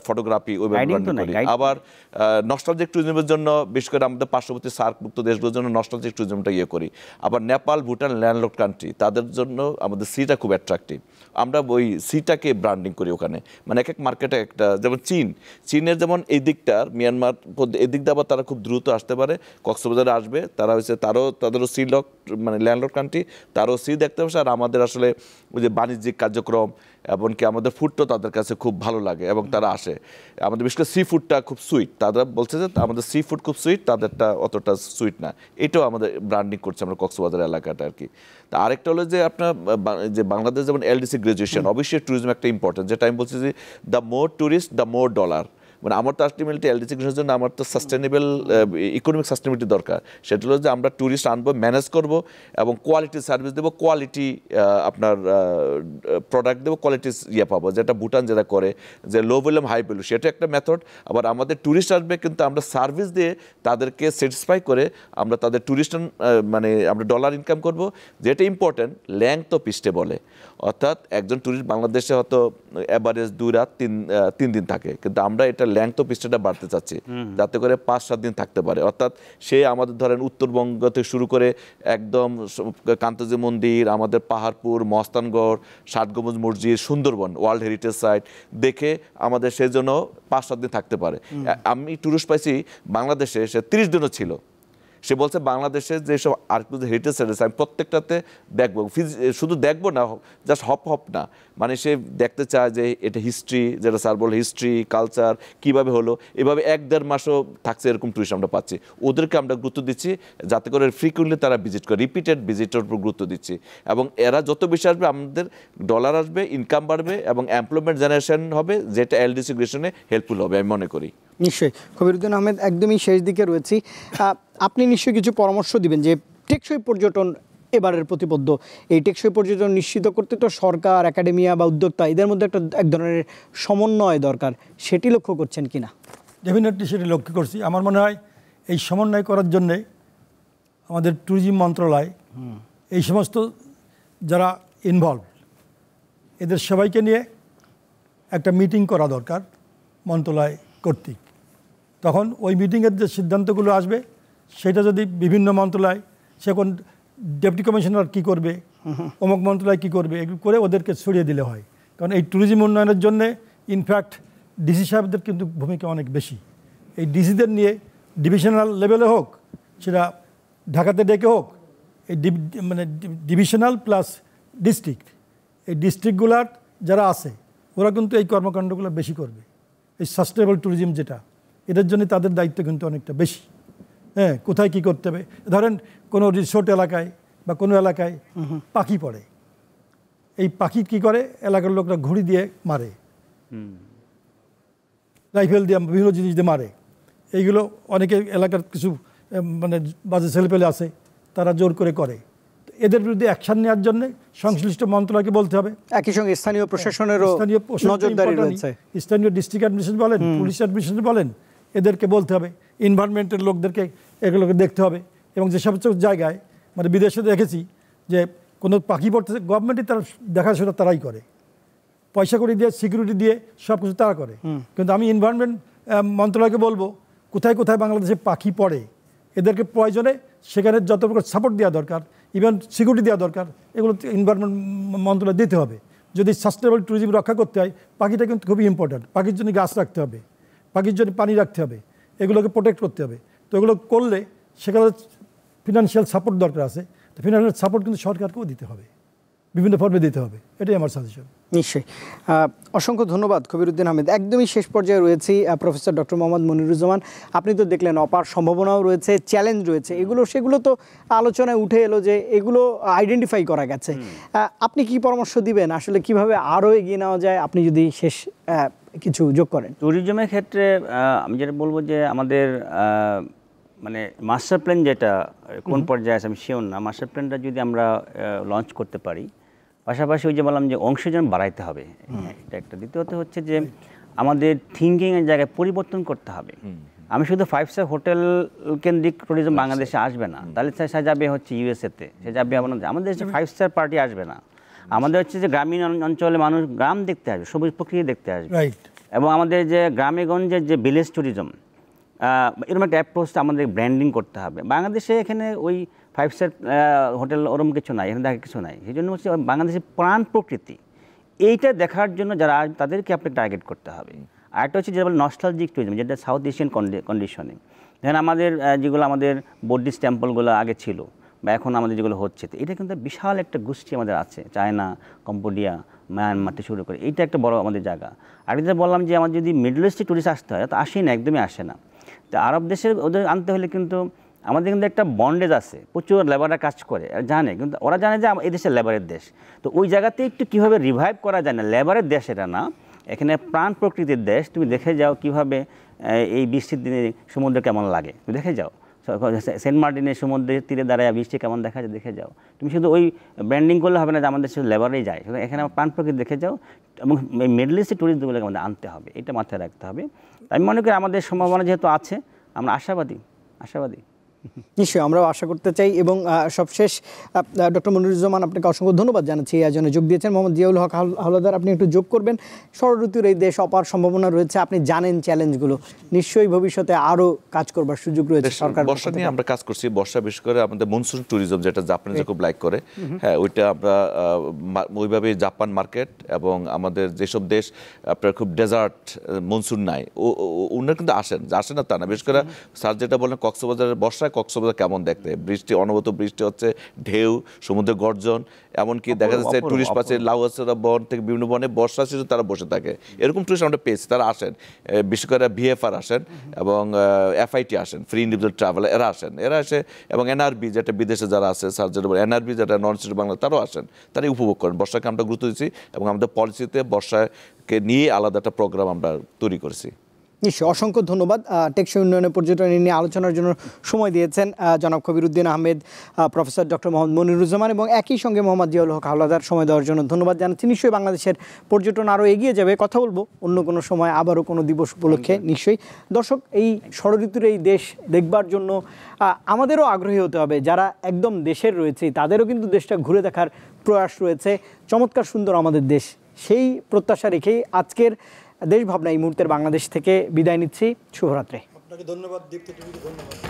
ফটোগ্রাফি ওইভাবে ব্র্যান্ডিং করি। আবার নস্টালজিক ট্যুরিজমের জন্য বিশেষ করে আমাদের পার্শ্ববর্তী সার্কভুক্ত দেশগুলোর জন্য নস্টালজিক ট্যুরিজমটা করি। আবার নেপাল, ভুটান, ল্যান্ডলকড কান্ট্রি, তাদের জন্য আমাদের সিটা খুব অ্যাট্রাকটিভ, আমরা ওই সিটাকে ব্র্যান্ডিং করি ওখানে। মানে এক এক মার্কেটে একটা, যেমন চীনের যেমন এই দিকটার মিয়ানমার এদিক দিয়ে আবার তারা খুব দ্রুত আসতে পারে, কক্সবাজারে আসবে, তারা হচ্ছে তাদেরও সি লক, মানে ল্যান্ডলক কান্ট্রি, তারও সি দেখতে পাচ্ছে। আর আমাদের আসলে ওই যে বাণিজ্যিক কার্যক্রম, এমনকি আমাদের ফুডটাও তাদের কাছে খুব ভালো লাগে এবং তারা আসে। আমাদের বিশেষ করে সি ফুডটা খুব সুইট, তারা বলছে যে আমাদের সি ফুড খুব সুইট, তাদেরটা অতটা সুইট না। এটাও আমাদের ব্র্যান্ডিং করছে আমরা কক্সবাজার এলাকাটা আর কি। তা আরেকটা হলো যে আপনার যে বাংলাদেশ যেমন এলডিসি গ্রাজুয়েশন, অবশ্যই ট্যুরিজম একটা ইম্পর্টেন্ট, যেটা আমি বলছি যে the more tourist the more dollar. মানে আমার তো আলটিমেটলি এলডিসি গ্রাজুয়েশনের জন্য আমার তো সাস্টেনেবল ইকোনমিক সাস্টেনেবিলিটি দরকার। সেটা হলো যে আমরা ট্যুরিস্ট আনবো, ম্যানেজ করব এবং কোয়ালিটি সার্ভিস দেবো, কোয়ালিটি আপনার প্রোডাক্ট দেবো, কোয়ালিটি পাবো, যেটা ভুটান যেটা করে, যে লো ভলিউম হাই ভ্যালু, সেটা একটা মেথড। আবার আমাদের ট্যুরিস্ট আসবে, কিন্তু আমরা সার্ভিস দিয়ে তাদেরকে স্যাটিসফাই করে আমরা তাদের ট্যুরিস্ট মানে আমরা ডলার ইনকাম করব। যেটা ইম্পর্টেন্ট, ল্যাং তো পিস্টে বলে, অর্থাৎ একজন ট্যুরিস্ট বাংলাদেশে হয়তো অ্যাভারেজ 2 রাত 3 দিন থাকে, কিন্তু আমরা এটা ল্যাং তো পিস্টেটা বাড়তে চাচ্ছি, যাতে করে 5-7 দিন থাকতে পারে। অর্থাৎ সে আমাদের ধরেন উত্তরবঙ্গ থেকে শুরু করে একদম কান্তজি মন্দির, আমাদের পাহাড়পুর, মস্তানগড়, ষাটগম্বুজ মসজিদ, সুন্দরবন, ওয়ার্ল্ড হেরিটেজ সাইট দেখে আমাদের সেই জন্য 5-7 দিন থাকতে পারে। আমি ট্যুরিস্ট পাইছি বাংলাদেশে, সে 30 দিনও ছিল। সে বলছে বাংলাদেশে যেসব আর্কিটেক্ট হেরিটেজ সাইট আছে আমি প্রত্যেকটাতে দেখবো, শুধু দেখবো না, জাস্ট হপ না, মানে সে দেখতে চায় যে এটা হিস্ট্রি, যেটা স্যার বলে হিস্ট্রি কালচার কীভাবে হলো, এভাবে 1-1.5 মাসও থাকছে, এরকম টুরিস্ট আমরা পাচ্ছি। ওদেরকে আমরা গুরুত্ব দিচ্ছি, যাতে করে ফ্রিকুয়েন্টলি তারা ভিজিট করে, রিপিটেড ভিজিটের উপর গুরুত্ব দিচ্ছি। এবং এরা যত বেশি আসবে, আমাদের ডলার আসবে, ইনকাম বাড়বে এবং এমপ্লয়মেন্ট জেনারেশন হবে, যেটা এলডিসি গ্রেশনে হেল্পফুল হবে আমি মনে করি। নিশ্চয়ই। কবিরউদ্দিন আহমেদ, একদমই শেষ দিকে রয়েছি, আপনি নিশ্চয়ই কিছু পরামর্শ দিবেন যে টেকসই পর্যটন এবারের প্রতিবদ্ধ, এই টেকসই পর্যটন নিশ্চিত করতে তো সরকার, একাডেমিয়া বা উদ্যোক্তা এদের মধ্যে এক ধরনের সমন্বয় দরকার, সেটি লক্ষ্য করছেন কিনা? ডেফিনেটলি সেটি লক্ষ্য করছি। আমার মনে হয় এই সমন্বয় করার জন্যে আমাদের ট্যুরিজম মন্ত্রণালয়, এই সমস্ত যারা ইনভলভ, এদের সবাইকে নিয়ে একটা মিটিং করা দরকার মন্ত্রণালয় কর্তৃক। তখন ওই মিটিংয়ের যে সিদ্ধান্তগুলো আসবে, সেটা যদি বিভিন্ন মন্ত্রণালয়, সেখন ডেপুটি কমিশনার কী করবে, অমুক মন্ত্রণালয় কী করবে, এগুলো করে ওদেরকে ছড়িয়ে দিলে হয়। কারণ এই ট্যুরিজম উন্নয়নের জন্যে ইনফ্যাক্ট ডিসি সাহেবদের কিন্তু ভূমিকা অনেক বেশি। এই ডিসিদের নিয়ে ডিভিশনাল লেভেলে হোক, সেটা ঢাকাতে ডেকে হোক, এই মানে ডিভিশনাল প্লাস ডিস্ট্রিক্ট, এই ডিস্ট্রিক্টগুলার যারা আছে ওরা কিন্তু এই কর্মকাণ্ডগুলো বেশি করবে। এই সাস্টেনেবল ট্যুরিজম যেটা, এটার জন্য তাদের দায়িত্ব কিন্তু অনেকটা বেশি। হ্যাঁ, কোথায় কী করতে হবে, ধরেন কোনো রিসোর্ট এলাকায় বা কোনো এলাকায় পাখি পড়ে, এই পাখি কী করে, এলাকার লোকরা ঘুড়ি দিয়ে মারে, রাইফেল দিয়ে, বিভিন্ন জিনিস দিয়ে মারে। এইগুলো অনেকে এলাকার কিছু মানে বাজে ছেলেপেলে আছে, তারা জোর করে। এদের বিরুদ্ধে অ্যাকশন নেওয়ার জন্য সংশ্লিষ্ট মন্ত্রণালয়কে বলতে হবে। একই সঙ্গে স্থানীয় প্রশাসনেরও নজরদারি রয়েছে, স্থানীয় ডিস্ট্রিক্ট অ্যাডমিনিস্ট্রেশন বলেন, পুলিশ অ্যাডমিনিস্ট্রেশন বলেন, এদেরকে বলতে হবে, এনভায়রনমেন্টের লোকদেরকে এগুলোকে দেখতে হবে। এবং যে সমস্ত জায়গায় মানে বিদেশে দেখেছি যে কোনো পাখি পড়তেছে, গভর্নমেন্টই তারা দেখাশোনা তারাই করে, পয়সা করে দিয়ে, সিকিউরিটি দিয়ে সব কিছু তারা করে। কিন্তু আমি এনভায়রনমেন্ট মন্ত্রণালয়কে বলবো, কোথায় কোথায় বাংলাদেশে পাখি পড়ে, এদেরকে প্রয়োজনে সেখানে যত প্রকার সাপোর্ট দেওয়া দরকার, ইভেন সিকিউরিটি দেওয়া দরকার, এগুলো এনভায়রনমেন্ট মন্ত্রণালয় দিতে হবে। যদি সাস্টেনেবল ট্যুরিজম রক্ষা করতে হয়, পাখিটা কিন্তু খুবই ইম্পর্ট্যান্ট। পাখির জন্য গাছ রাখতে হবে, পাখির জন্য পানি রাখতে হবে, এগুলোকে প্রোটেক্ট করতে হবে। তো এগুলো করলে সেখানে ফিনান্সিয়াল সাপোর্ট দরকার আছে, তো ফিনান্সিয়াল সাপোর্ট কিন্তু সরকারকেও দিতে হবে। বিভিন্ন ফর্মে দিতে হবে, এটাই আমার সাজেশন। নিশ্চয়ই। অসংখ্য ধন্যবাদ কবিরউদ্দিন আহমেদ। একদমই শেষ পর্যায়ে রয়েছি প্রফেসর ডক্টর মোহাম্মদ মনিরুজ্জামান, আপনি তো দেখলেন অপার সম্ভাবনাও রয়েছে, চ্যালেঞ্জ রয়েছে, সেগুলো তো আলোচনায় উঠে এলো যে এগুলো আইডেন্টিফাই করা গেছে। আপনি কি পরামর্শ দিবেন আসলে কিভাবে আরও এগিয়ে নেওয়া যায়, আপনি যদি শেষ কিছু যোগ করেন? ট্যুরিজমের ক্ষেত্রে আমি যেটা বলবো যে আমাদের মানে মাস্টার প্ল্যান যেটা কোন পর্যায়ে আছে আমি শিওর না, মাস্টার প্ল্যানটা যদি আমরা লঞ্চ করতে পারি, পাশাপাশি ওই যে বললাম যে অংশীজন বাড়াইতে হবে, এটা একটা। দ্বিতীয়ত হচ্ছে যে আমাদের থিঙ্কিংয়ের জায়গায় পরিবর্তন করতে হবে। আমি শুধু 5 স্টার হোটেল কেন্দ্রিক ট্যুরিজম বাংলাদেশে আসবে না, তাহলে সে যাবে হচ্ছে ইউএসএতে, সে যাবে আমাদের দেশে 5 স্টার পার্টি আসবে না। আমাদের হচ্ছে যে গ্রামীণ অঞ্চলে মানুষ গ্রাম দেখতে আসবে, সবুজ প্রকৃতি দেখতে আসবে, এবং আমাদের যে গ্রামে গঞ্জের যে ভিলেজ ট্যুরিজম, এরকম একটা অ্যাপ্রোচটা আমাদের ব্র্যান্ডিং করতে হবে। বাংলাদেশে এখানে ওই 5 স্টার হোটেল ওরকম কিছু নাই, এখানে দেখার কিছু নাই। সেই জন্য হচ্ছে বাংলাদেশের প্রাণ প্রকৃতি এইটা দেখার জন্য যারা তাদেরকে আপনি টার্গেট করতে হবে। আরেকটা হচ্ছে যেটা বলে নস্টালজিক ট্যুরিজম, যেটা সাউথ এশিয়ান কন্ডিশনে। দেখেন আমাদের যেগুলো আমাদের বুদ্ধিস্ট টেম্পলগুলো আগে ছিল বা এখন আমাদের যেগুলো হচ্ছে, তো এটা কিন্তু বিশাল একটা গোষ্ঠী আমাদের আছে, চায়না, কম্বোডিয়া, মায়ানমার থেকে শুরু করে, এইটা একটা বড় আমাদের জায়গা। আর যেটা বললাম যে আমার যদি মিডল ইস্টে ট্যুরিস্ট আসতে হয় তো আসেই না, একদমই আসে না। তো আরব দেশের ওদের আনতে হলে কিন্তু আমাদের কিন্তু একটা বন্ডেজ আছে, প্রচুর লেবাররা কাজ করে জানে, কিন্তু ওরা জানে যে এই দেশের লেবারের দেশ। তো ওই জায়গাতে একটু কীভাবে রিভাইভ করা যায় না, লেবারের দেশ এটা না, এখানে প্রাণ প্রকৃতির দেশ। তুমি দেখে যাও কীভাবে এই বৃষ্টির দিনে সমুদ্র কেমন লাগে, তুমি দেখে যাও। সেন্ট মার্টিনের সমুদ্রের তীরে দাঁড়ায় বৃষ্টি কেমন দেখা যায় দেখে যাও। তুমি শুধু ওই ব্র্যান্ডিং করলে হবে না যে আমাদের শুধু লেবারেই যায়, এখানে আমার প্রাণ প্রকৃতি দেখে যাও, এবং এই মিডল ইস্টের ট্যুরিস্টগুলোকে আমাদের আনতে হবে, এটা মাথায় রাখতে হবে। আমি মনে করি আমাদের সম্ভাবনা যেহেতু আছে, আমরা আশাবাদী। নিশ্চয়ই আমরাও আশা করতে চাই। এবং সবশেষ ডক্টর মনিরুজ্জামান, আপনাকে অসংখ্য ধন্যবাদ জানাচ্ছি এই আয়োজনে যোগ দিয়েছেন। মোহাম্মদ জিয়াউল হক হাওলাদার, আপনি একটু যোগ করবেন। ষড়ঋতুর এই দেশ, অপার সম্ভাবনা রয়েছে, আপনি জানেন চ্যালেঞ্জগুলো, নিশ্চয়ই ভবিষ্যতে আরও কাজ করবার সুযোগ রয়েছে সরকার। বর্ষা নিয়ে আমরা কাজ করছি, বর্ষা বিশেষ করে আমাদের মনসুন ট্যুরিজম, যেটা জাপানিরা খুব লাইক করে, হ্যাঁ ওইটা আমরা ওইভাবে জাপান মার্কেট এবং আমাদের যেসব দেশ আপনার খুব ডেজার্ট মনসুন নাই, ওনারা কিন্তু আসেন না তা না। বিশেষ করে স্যার যেটা বলেন কক্সবাজারের বর্ষায় কক্সবাজার কেমন দেখতে, বৃষ্টি, অনবরত বৃষ্টি হচ্ছে, ঢেউ, সমুদ্রের গর্জন, এমনকি দেখা যাচ্ছে টুরিস্ট পাচ্ছে লাউয়াসেরা বন থেকে বিভিন্ন বনে বর্ষা শেষে তারা বসে থাকে, এরকম টুরিস্ট আমরা পেয়েছি। তারা আসেন, বিশেষ করে ভিএফআর আসেন এবং এফআইটি আসেন, ফ্রি ইন্ডিভিজুয়াল ট্রাভেল, এরা আসে, এবং এনআরবি যেটা বিদেশে যারা আছে, স্যার যেটা বলে এনআরবি যেটা নন স্টেট বাংলা, তারাও আসেন, তারাই উপভোগ করেন। বর্ষাকে আমরা গুরুত্ব দিচ্ছি এবং আমাদের পলিসিতে বর্ষাকে নিয়ে আলাদা একটা প্রোগ্রাম আমরা তৈরি করেছি। নিশ্চয়ই, অসংখ্য ধন্যবাদ। টেকসই উন্নয়নে পর্যটন নিয়ে আলোচনার জন্য সময় দিয়েছেন জনাব কবিরউদ্দিন আহমেদ, প্রফেসর ডক্টর মোহাম্মদ মনিরুজ্জামান এবং একই সঙ্গে মোহাম্মদ জিয়াউল হক হাওলাদার, সময় দেওয়ার জন্য ধন্যবাদ জানাচ্ছি। নিশ্চয়ই বাংলাদেশের পর্যটন আরও এগিয়ে যাবে, কথা বলবো অন্য কোনো সময়, আবারও কোনো দিবস উপলক্ষে। নিশ্চয়ই দর্শক, এই ষড়ঋতুর এই দেশ দেখবার জন্য আমাদেরও আগ্রহী হতে হবে। যারা একদম দেশের রয়েছে তাদেরও কিন্তু দেশটা ঘুরে দেখার প্রয়াস রয়েছে। চমৎকার সুন্দর আমাদের দেশ, সেই প্রত্যাশা রেখেই আজকের দেশ ভাবনা এই মুহূর্তের বাংলাদেশ থেকে বিদায় নিচ্ছি। শুভরাত্রি। আপনাকে ধন্যবাদ, দীপ্ত টিভিকে ধন্যবাদ।